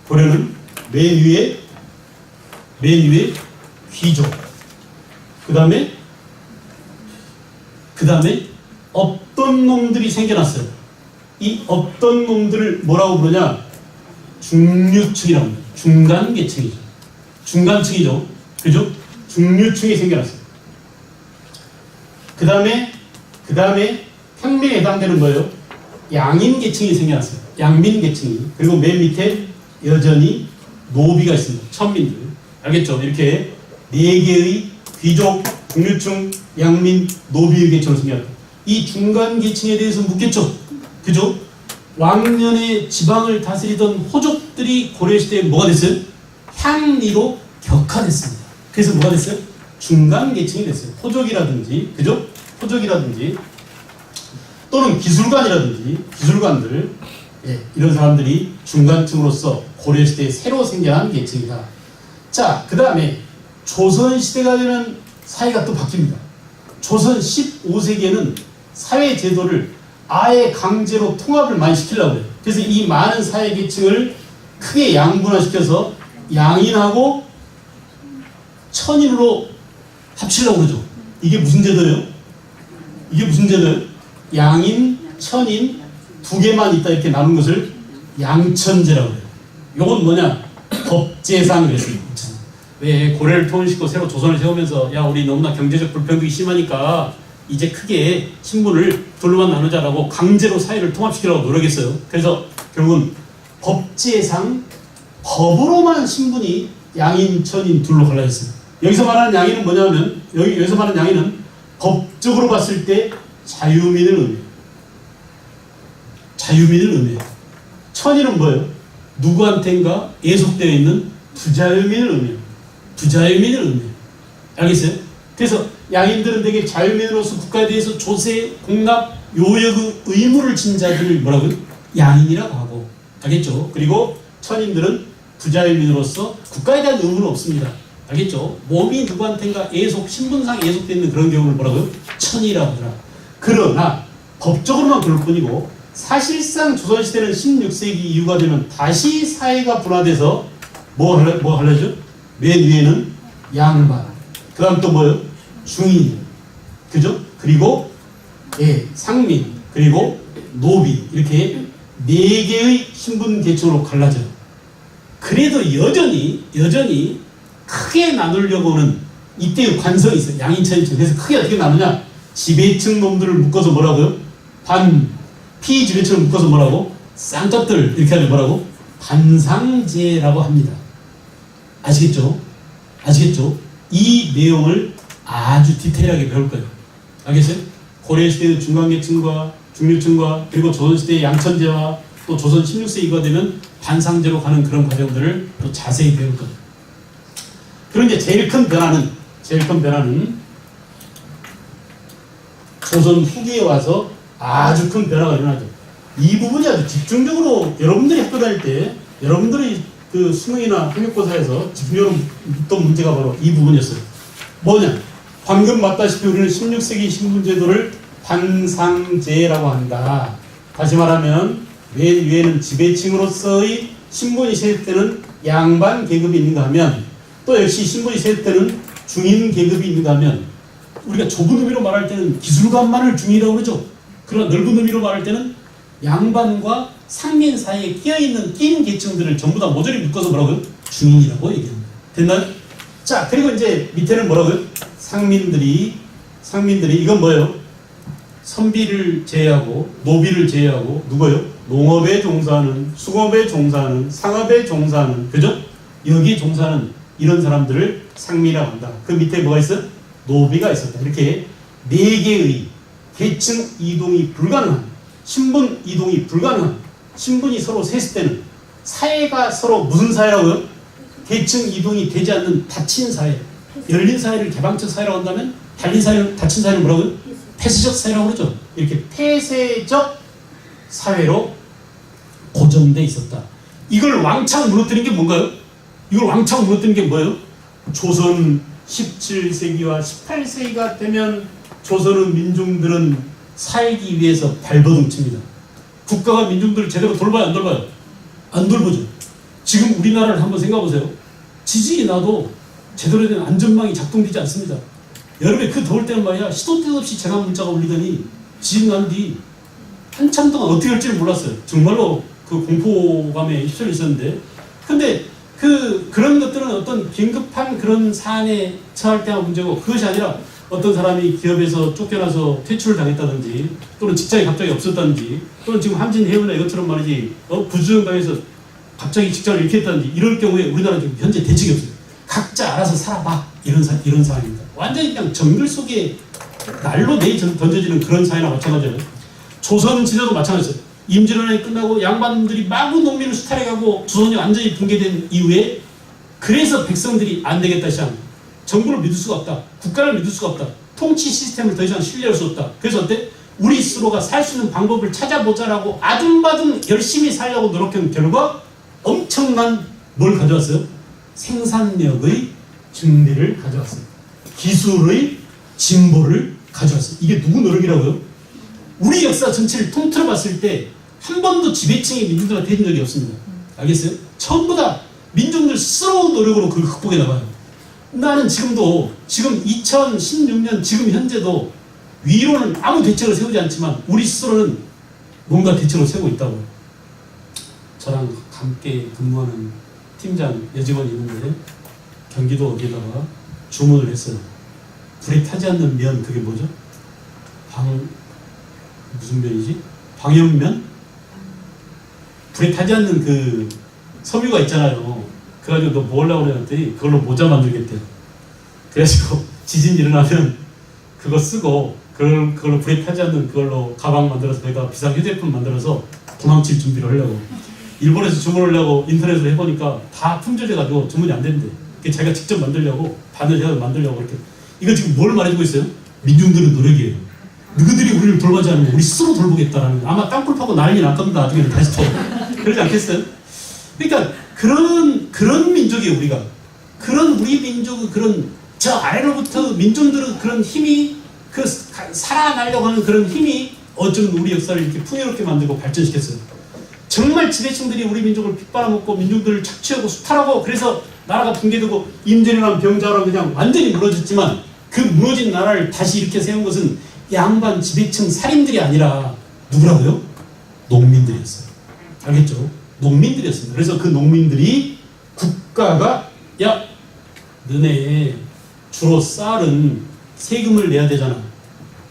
고려는 맨 위에 귀족. 그 다음에 없던 놈들이 생겨났어요. 이 없던 놈들을 뭐라고 부르냐? 중류층이라고 합니다. 중간계층이죠. 중간층이죠. 그죠? 중류층이 생겨났어요. 그 다음에 평민에 해당되는 거예요. 양인계층이 생겨났어요. 양민계층이. 그리고 맨 밑에 여전히 노비가 있습니다. 천민들. 알겠죠? 이렇게 네 개의 귀족, 중류층, 양민, 노비의 계층으로 생겨났다. 이 중간계층에 대해서 묻겠죠? 그죠? 왕년에 지방을 다스리던 호족들이 고려시대에 뭐가 됐어요? 향리로 격화됐습니다. 그래서 뭐가 됐어요? 중간계층이 됐어요. 호족이라든지, 그죠? 호족이라든지, 또는 기술관들, 예, 이런 사람들이 중간층으로서 고려시대에 새로 생겨난 계층이다. 자, 그 다음에 조선시대가 되면 사회가 또 바뀝니다. 조선 15세기에는 사회 제도를 아예 강제로 통합을 많이 시키려고 해요. 그래서 이 많은 사회 계층을 크게 양분화시켜서 양인하고 천인으로 합치려고 그러죠. 이게 무슨 제도예요? 이게 무슨 제도예요? 양인, 천인 두 개만 있다 이렇게 나눈 것을 양천제라고 해요. 요건 뭐냐? 법제상 그랬어요. 왜 고려를 통일시키고 새로 조선을 세우면서 야 우리 너무나 경제적 불평등이 심하니까 이제 크게 신분을 둘로만 나누자라고 강제로 사회를 통합시키려고 노력했어요. 그래서 결국은 법제상 법으로만 신분이 양인, 천인 둘로 갈라졌어요. 여기서 말하는 양인은 뭐냐면 여기서 말하는 양인은 법적으로 봤을 때 자유민을 의미해요. 자유민을 의미해요. 천인은 뭐예요? 누구한테인가 예속되어 있는 부자유민을 의미해요. 부자유민을 의미해요. 알겠어요? 그래서 양인들은 되게 자유민으로서 국가에 대해서 조세, 공납, 요역의 의무를 진 자들을 뭐라고요? 양인이라고 하고 알겠죠? 그리고 천인들은 부자유민으로서 국가에 대한 의무는 없습니다. 알겠죠? 몸이 누구한테인가 신분상 예속되어 있는 그런 경우를 뭐라고요? 천이라고 하더라. 그러나 법적으로만 그럴 뿐이고 사실상 조선시대는 16세기 이후가 되면 다시 사회가 분화돼서 뭐 하려죠? 맨 위에는 양반, 그 다음 또 뭐예요? 중인, 그죠? 그리고 상민, 그리고 노비 이렇게 4개의 신분 계층으로 갈라져요. 그래도 여전히 크게 나누려고 하는 이때의 관성이 있어요. 양인천인천. 그래서 크게 어떻게 나누냐? 지배층 놈들을 묶어서 뭐라고요? 피지배층을 묶어서 뭐라고? 쌍꺼들 이렇게 하면 뭐라고? 반상제라고 합니다. 아시겠죠? 이 내용을 아주 디테일하게 배울 거예요. 알겠어요? 고려시대의 중간계층과 중류층과 그리고 조선시대의 양천제와 또 조선 16세 이후가 되면 반상제로 가는 그런 과정들을 또 자세히 배울 거예요. 그런 이제 제일 큰 변화는 조선 후기에 와서 아주 큰 변화가 일어나죠. 이 부분이 아주 집중적으로 여러분들이 학교 다닐 때 여러분들이 그 수능이나 학력고사에서 집중적으로 묻던 문제가 바로 이 부분이었어요. 뭐냐? 방금 봤다시피 우리는 16세기 신분제도를 반상제라고 한다. 다시 말하면 맨 위에는 지배층으로서의 신분이 세습되는 양반 계급이 있는가 하면 또 역시 신분이 세습되는 중인 계급이 있는가 하면 우리가 좁은 의미로 말할 때는 기술관만을 중이라고 그러죠. 그러나 넓은 의미로 말할 때는 양반과 상민 사이에 끼인 계층들을 전부 다 모조리 묶어서 뭐라고요? 중인이라고 얘기합니다. 됐나요? 자, 그리고 이제 밑에는 뭐라고요? 상민들이 이건 뭐예요? 선비를 제외하고 노비를 제외하고 누구예요? 농업에 종사하는, 수공업에 종사하는, 상업에 종사하는, 그죠? 여기에 종사하는 이런 사람들을 상민이라고 한다. 그 밑에 뭐가 있어? 노비가 있었다. 이렇게 4개의 계층 이동이 불가능한, 신분 이동이 불가능한, 신분이 서로 세습되는 사회가 서로 무슨 사회라고요? 계층 이동이 되지 않는 닫힌 사회. 열린 사회를 개방적 사회라고 한다면 닫힌 사회는 뭐라고요? 폐쇄적 사회라고 그러죠. 이렇게 폐쇄적 사회로 고정돼 있었다. 이걸 왕창 무너뜨린 게 뭔가요? 뭐예요? 조선 17세기와 18세기가 되면 조선의 민중들은 살기 위해서 발버둥칩니다. 국가가 민중들을 제대로 돌봐요, 안 돌봐요? 안 돌보죠. 지금 우리나라를 한번 생각해보세요. 지진이 나도 제대로 된 안전망이 작동되지 않습니다. 여름에 그 더울 때는 말이야 시도 때도 없이 재난 문자가 울리더니 지진 난 뒤 한참 동안 어떻게 할지를 몰랐어요. 정말로 그 공포감에 휩쓸려 있었는데, 근데 그런 것들은 어떤 긴급한 그런 사안에 처할 때가 문제고, 그것이 아니라 어떤 사람이 기업에서 쫓겨나서 퇴출을 당했다든지, 또는 직장이 갑자기 없었다든지, 또는 지금 함진해운이나 이것처럼 말이지 구조정당에서 갑자기 직장을 잃게 했다든지, 이럴 경우에 우리나라 지금 현재 대책이 없어요. 각자 알아서 살아봐, 이런 상황입니다. 완전히 그냥 정글 속에 날로 내이 던져지는 그런 사회나 마찬가지예요. 조선 시대도 마찬가지예요. 임진왜란이 끝나고 양반들이 마구 농민을 수탈해가고 조선이 완전히 붕괴된 이후에, 그래서 백성들이 안 되겠다 시작. 정부를 믿을 수가 없다. 국가를 믿을 수가 없다. 통치 시스템을 더 이상 신뢰할 수 없다. 그래서 어때? 우리 스스로가 살 수 있는 방법을 찾아보자라고 아둥바둥 열심히 살려고 노력한 결과 엄청난 뭘 가져왔어요? 생산력의 증대를 가져왔어요. 기술의 진보를 가져왔어요. 이게 누구 노력이라고요? 우리 역사 전체를 통틀어 봤을 때 한 번도 지배층이 민중들한테 해준 적이 없습니다. 알겠어요? 전부 다 민중들 스스로 노력으로 그걸 극복해 나가요. 나는 지금도 지금 2016년 지금 현재도 위로는 아무 대책을 세우지 않지만 우리 스스로는 뭔가 대책을 세우고 있다고요. 저랑 함께 근무하는 팀장 여직원이 있는데 경기도 어디에다가 주문을 했어요. 불에 타지 않는 면, 그게 뭐죠? 무슨 면이지? 방염면? 불에 타지 않는 그 섬유가 있잖아요. 그래가지고 너 뭐 하려고 그랬더니 그걸로 모자 만들겠대요. 그래가지고 지진 일어나면 그거 쓰고 그걸로 불에 타지 않는 그걸로 가방 만들어서 내가 비상 휴대폰 만들어서 도망칠 준비를 하려고. 일본에서 주문을 하려고 인터넷으로 해보니까 다 품절돼가지고 주문이 안 된대. 자기가 직접 만들려고 바늘에서 만들려고 이렇게. 이거 지금 뭘 말해주고 있어요? 민중들의 노력이에요. 누구들이 우리를 돌보지 않으면 우리 스스로 돌보겠다라는 거. 아마 땅굴 파고 난리 날 겁니다. 나중에는 다시 또. 그러지 않겠어요? 그러니까 그런 민족이에요. 우리가. 그런 우리 민족의 그런 저 아래로부터 민중들의 그런 힘이 그 살아나려고 하는 그런 힘이 어쩌면 우리 역사를 이렇게 풍요롭게 만들고 발전시켰어요. 정말 지배층들이 우리 민족을 빗바라먹고 민중들을 착취하고 수탈하고 그래서 나라가 붕괴되고 임진왜란 병자랑 그냥 완전히 무너졌지만 그 무너진 나라를 다시 이렇게 세운 것은 양반 지배층 살인들이 아니라 누구라고요? 농민들이었어요. 알겠죠? 농민들이었습니다. 그래서 그 농민들이 국가가 야 너네 주로 쌀은 세금을 내야 되잖아.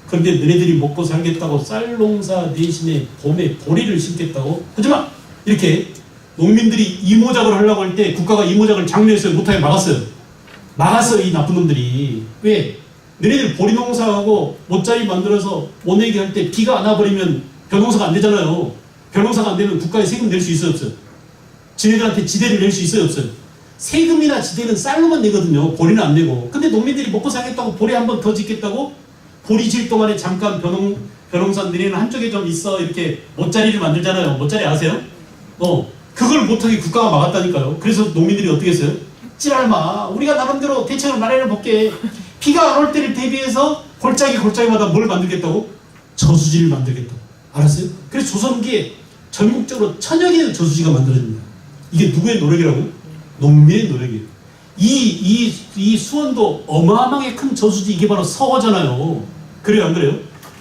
그런데 너네들이 먹고 살겠다고 쌀 농사 대신에 봄에 보리를 심겠다고 하지마! 이렇게 농민들이 이모작을 하려고 할 때 국가가 이모작을 장려했어요. 못하게 막았어요. 막았어요. 이 나쁜 놈들이. 왜? 너네들 보리 농사하고 모짜리 만들어서 모내기 할 때 비가 안 와버리면 벼농사가 안 되잖아요. 벼농사가 안 되면 국가에 세금 낼 수 있어요? 없어요? 지네들한테 지대를 낼 수 있어요? 없어요? 세금이나 지대는 쌀로만 내거든요. 보리는 안 내고. 근데 농민들이 먹고 살겠다고 보리 한 번 더 짓겠다고 보리 질 동안에 잠깐 벼농사 너네는 한쪽에 좀 있어 이렇게 모짜리를 만들잖아요. 모짜리 아세요? 그걸 못하게 국가가 막았다니까요. 그래서 농민들이 어떻게 했어요? 찌랄마 우리가 나름대로 대책을 마련해 볼게. 비가 안 올 때를 대비해서 골짜기마다 뭘 만들겠다고? 저수지를 만들겠다고. 알았어요? 그래서 조선기에 전국적으로 천여 개의 저수지가 만들어집니다. 이게 누구의 노력이라고요? 농민의 노력이에요. 이 수원도 어마어마하게 큰 저수지, 이게 바로 서어잖아요. 그래요, 안 그래요?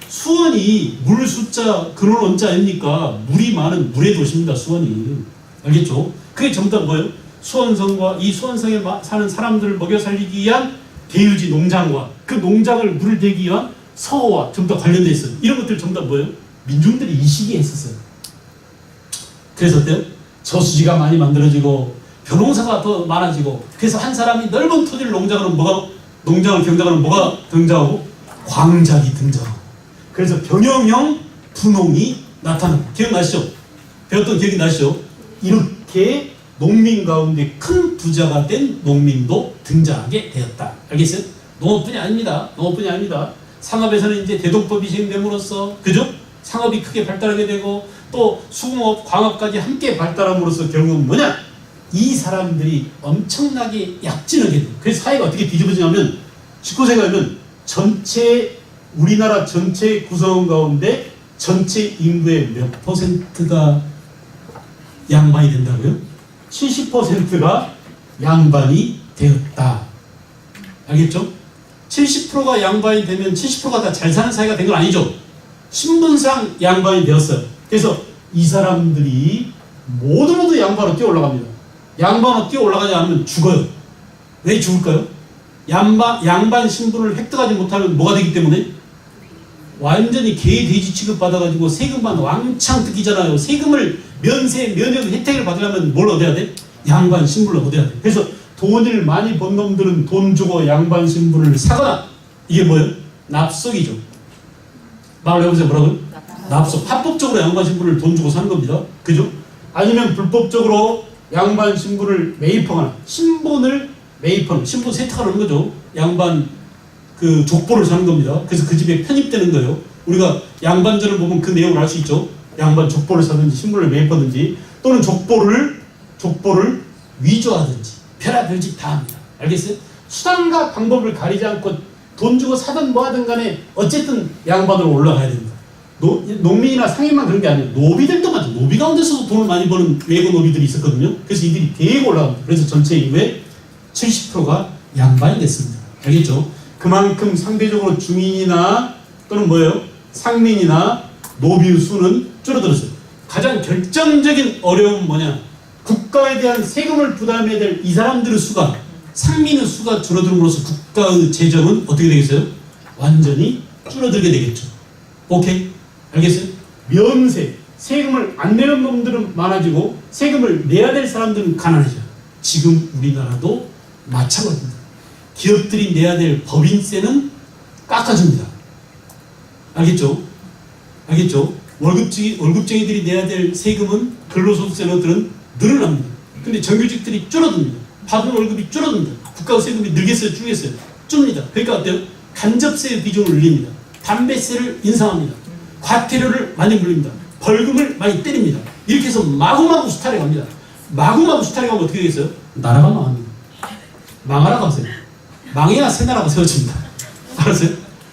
수원이 물 숫자 근원 원자 아닙니까? 물이 많은 물의 도시입니다, 수원이. 알겠죠? 그게 전부 다 뭐예요? 수원성과 이 수원성에 사는 사람들을 먹여 살리기 위한 대유지 농장과 그 농장을 물을 대기 위한 서어와 전부 다 관련돼 있어요. 이런 것들 전부 다 뭐예요? 민중들이 이 시기에 했었어요. 그래서 어때요? 저수지가 많이 만들어지고 벼농사가 더 많아지고, 그래서 한 사람이 넓은 토지를 농장을 경작하는 뭐가 등장하고? 광작이 등장하고. 그래서 병영형 분홍이 나타나고. 기억나시죠? 배웠던 기억이 나시죠? 이렇게 농민 가운데 큰 부자가 된 농민도 등장하게 되었다. 알겠어요? 농업뿐이 아닙니다. 농업뿐이 아닙니다. 상업에서는 이제 대동법이 시행됨으로써, 그죠? 상업이 크게 발달하게 되고, 또 수공업, 광업까지 함께 발달함으로써 결국은 뭐냐? 이 사람들이 엄청나게 약진하게 돼요. 그래서 사회가 어떻게 뒤집어지냐면 19세기 가면 우리나라 전체 구성 가운데 전체 인구의 몇 퍼센트가 양반이 된다고요? 70%가 양반이 되었다. 알겠죠? 70%가 양반이 되면 70%가 다 잘 사는 사회가 된 건 아니죠. 신분상 양반이 되었어요. 그래서 이 사람들이 모두 양반으로 뛰어 올라갑니다. 양반으로 뛰어 올라가지 않으면 죽어요. 왜 죽을까요? 양반 신분을 획득하지 못하면 뭐가 되기 때문에? 완전히 개, 돼지 취급받아가지고 세금만 왕창 뜯기잖아요. 세금을 면역 혜택을 받으려면 뭘 얻어야 돼? 양반 신분을 얻어야 돼. 그래서 돈을 많이 번 놈들은 돈 주고 양반 신분을 사거나, 이게 뭐예요? 납속이죠. 말을 해보세요. 뭐라고요? 납속. 합법적으로 양반 신분을 돈 주고 사는 겁니다. 그죠? 아니면 불법적으로 양반 신분을 매입하거나, 신분을 매입하는, 신분 세탁을 하는 거죠. 양반 그 족보를 사는 겁니다. 그래서 그 집에 편입되는 거예요. 우리가 양반전을 보면 그 내용을 알 수 있죠. 양반 족보를 사든지 신분을 매입하든지, 또는 족보를 위조하든지 별의별 짓 다 합니다. 알겠어요? 수단과 방법을 가리지 않고 돈 주고 사든 뭐 하든 간에 어쨌든 양반으로 올라가야 됩니다. 농민이나 상인만 그런 게 아니에요. 노비들도 맞죠. 노비 가운데서도 돈을 많이 버는 외고 노비들이 있었거든요. 그래서 이들이 대거 올라갑니다. 그래서 전체 인구의 70%가 양반이 됐습니다. 알겠죠? 그만큼 상대적으로 중인이나 또는 뭐예요? 상민이나 노비의 수는 줄어들었어요. 가장 결정적인 어려움은 뭐냐? 국가에 대한 세금을 부담해야 될 이 사람들의 수가, 상민의 수가 줄어들므로써 국가의 재정은 어떻게 되겠어요? 완전히 줄어들게 되겠죠. 오케이? 알겠어요? 면세, 세금을 안 내는 놈들은 많아지고 세금을 내야 될 사람들은 가난해져요. 지금 우리나라도 마찬가지입니다. 기업들이 내야 될 법인세는 깎아줍니다. 알겠죠? 알겠죠? 월급쟁이들이 내야 될 세금은 근로소득세들은 늘어납니다. 근데 정규직들이 줄어듭니다. 받은 월급이 줄어듭니다. 국가 세금이 늘겠어요? 줄겠어요? 줍니다. 그러니까 어때요? 간접세의 비중을 늘립니다. 담배세를 인상합니다. 과태료를 많이 물립니다. 벌금을 많이 때립니다. 이렇게 해서 마구마구 수탈해 갑니다. 마구마구 수탈해 가면 어떻게 되겠어요? 나라가 망합니다. 망하라고 하세요. 망해야 새 나라가 세워집니다. 알았어요?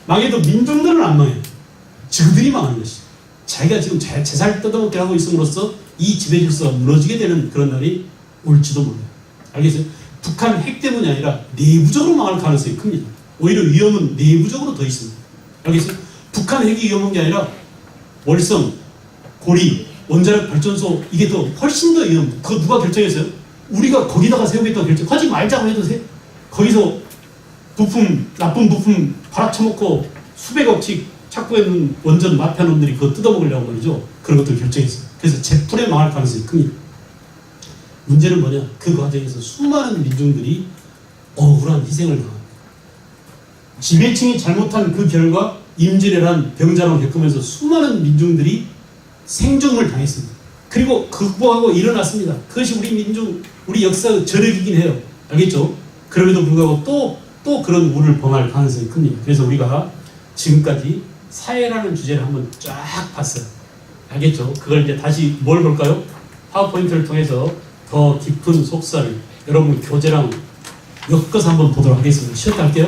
망해도 민중들은 안 망해요. 저들이 망하는 것이. 자기가 지금 재살 뜯어먹게 하고 있음으로써 이 지배질서가 무너지게 되는 그런 날이 올지도 몰라요. 알겠어요? 북한 핵 때문이 아니라 내부적으로 망할 가능성이 큽니다. 오히려 위험은 내부적으로 더 있습니다. 알겠어요? 북한 핵이 위험한 게 아니라 월성, 고리, 원자력 발전소 이게 더 훨씬 더 위험합니다. 그거 누가 결정했어요? 우리가 거기다가 세우겠다고 하지 말자고 해도 거기서 부품, 나쁜 부품 팔아쳐먹고 수백억씩 착보해놓은 원전 마피아놈들이 그거 뜯어먹으려고 말이죠. 그런 것들 결정했어요. 그래서 제풀에 망할 가능성이 큽니다. 문제는 뭐냐? 그 과정에서 수많은 민중들이 억울한 희생을 당합니다. 지배층이 잘못한 그 결과 임진왜란 병자랑 겪으면서 수많은 민중들이 생존을 당했습니다. 그리고 극복하고 일어났습니다. 그것이 우리 민중, 우리 역사의 저력이긴 해요. 알겠죠? 그럼에도 불구하고 또 그런 우를 범할 가능성이 큽니다. 그래서 우리가 지금까지 사회라는 주제를 한번 쫙 봤어요. 알겠죠? 그걸 이제 다시 뭘 볼까요? 파워포인트를 통해서 더 깊은 속사를 여러분 교재랑 엮어서 한번 보도록 하겠습니다. 쉬었다 할게요.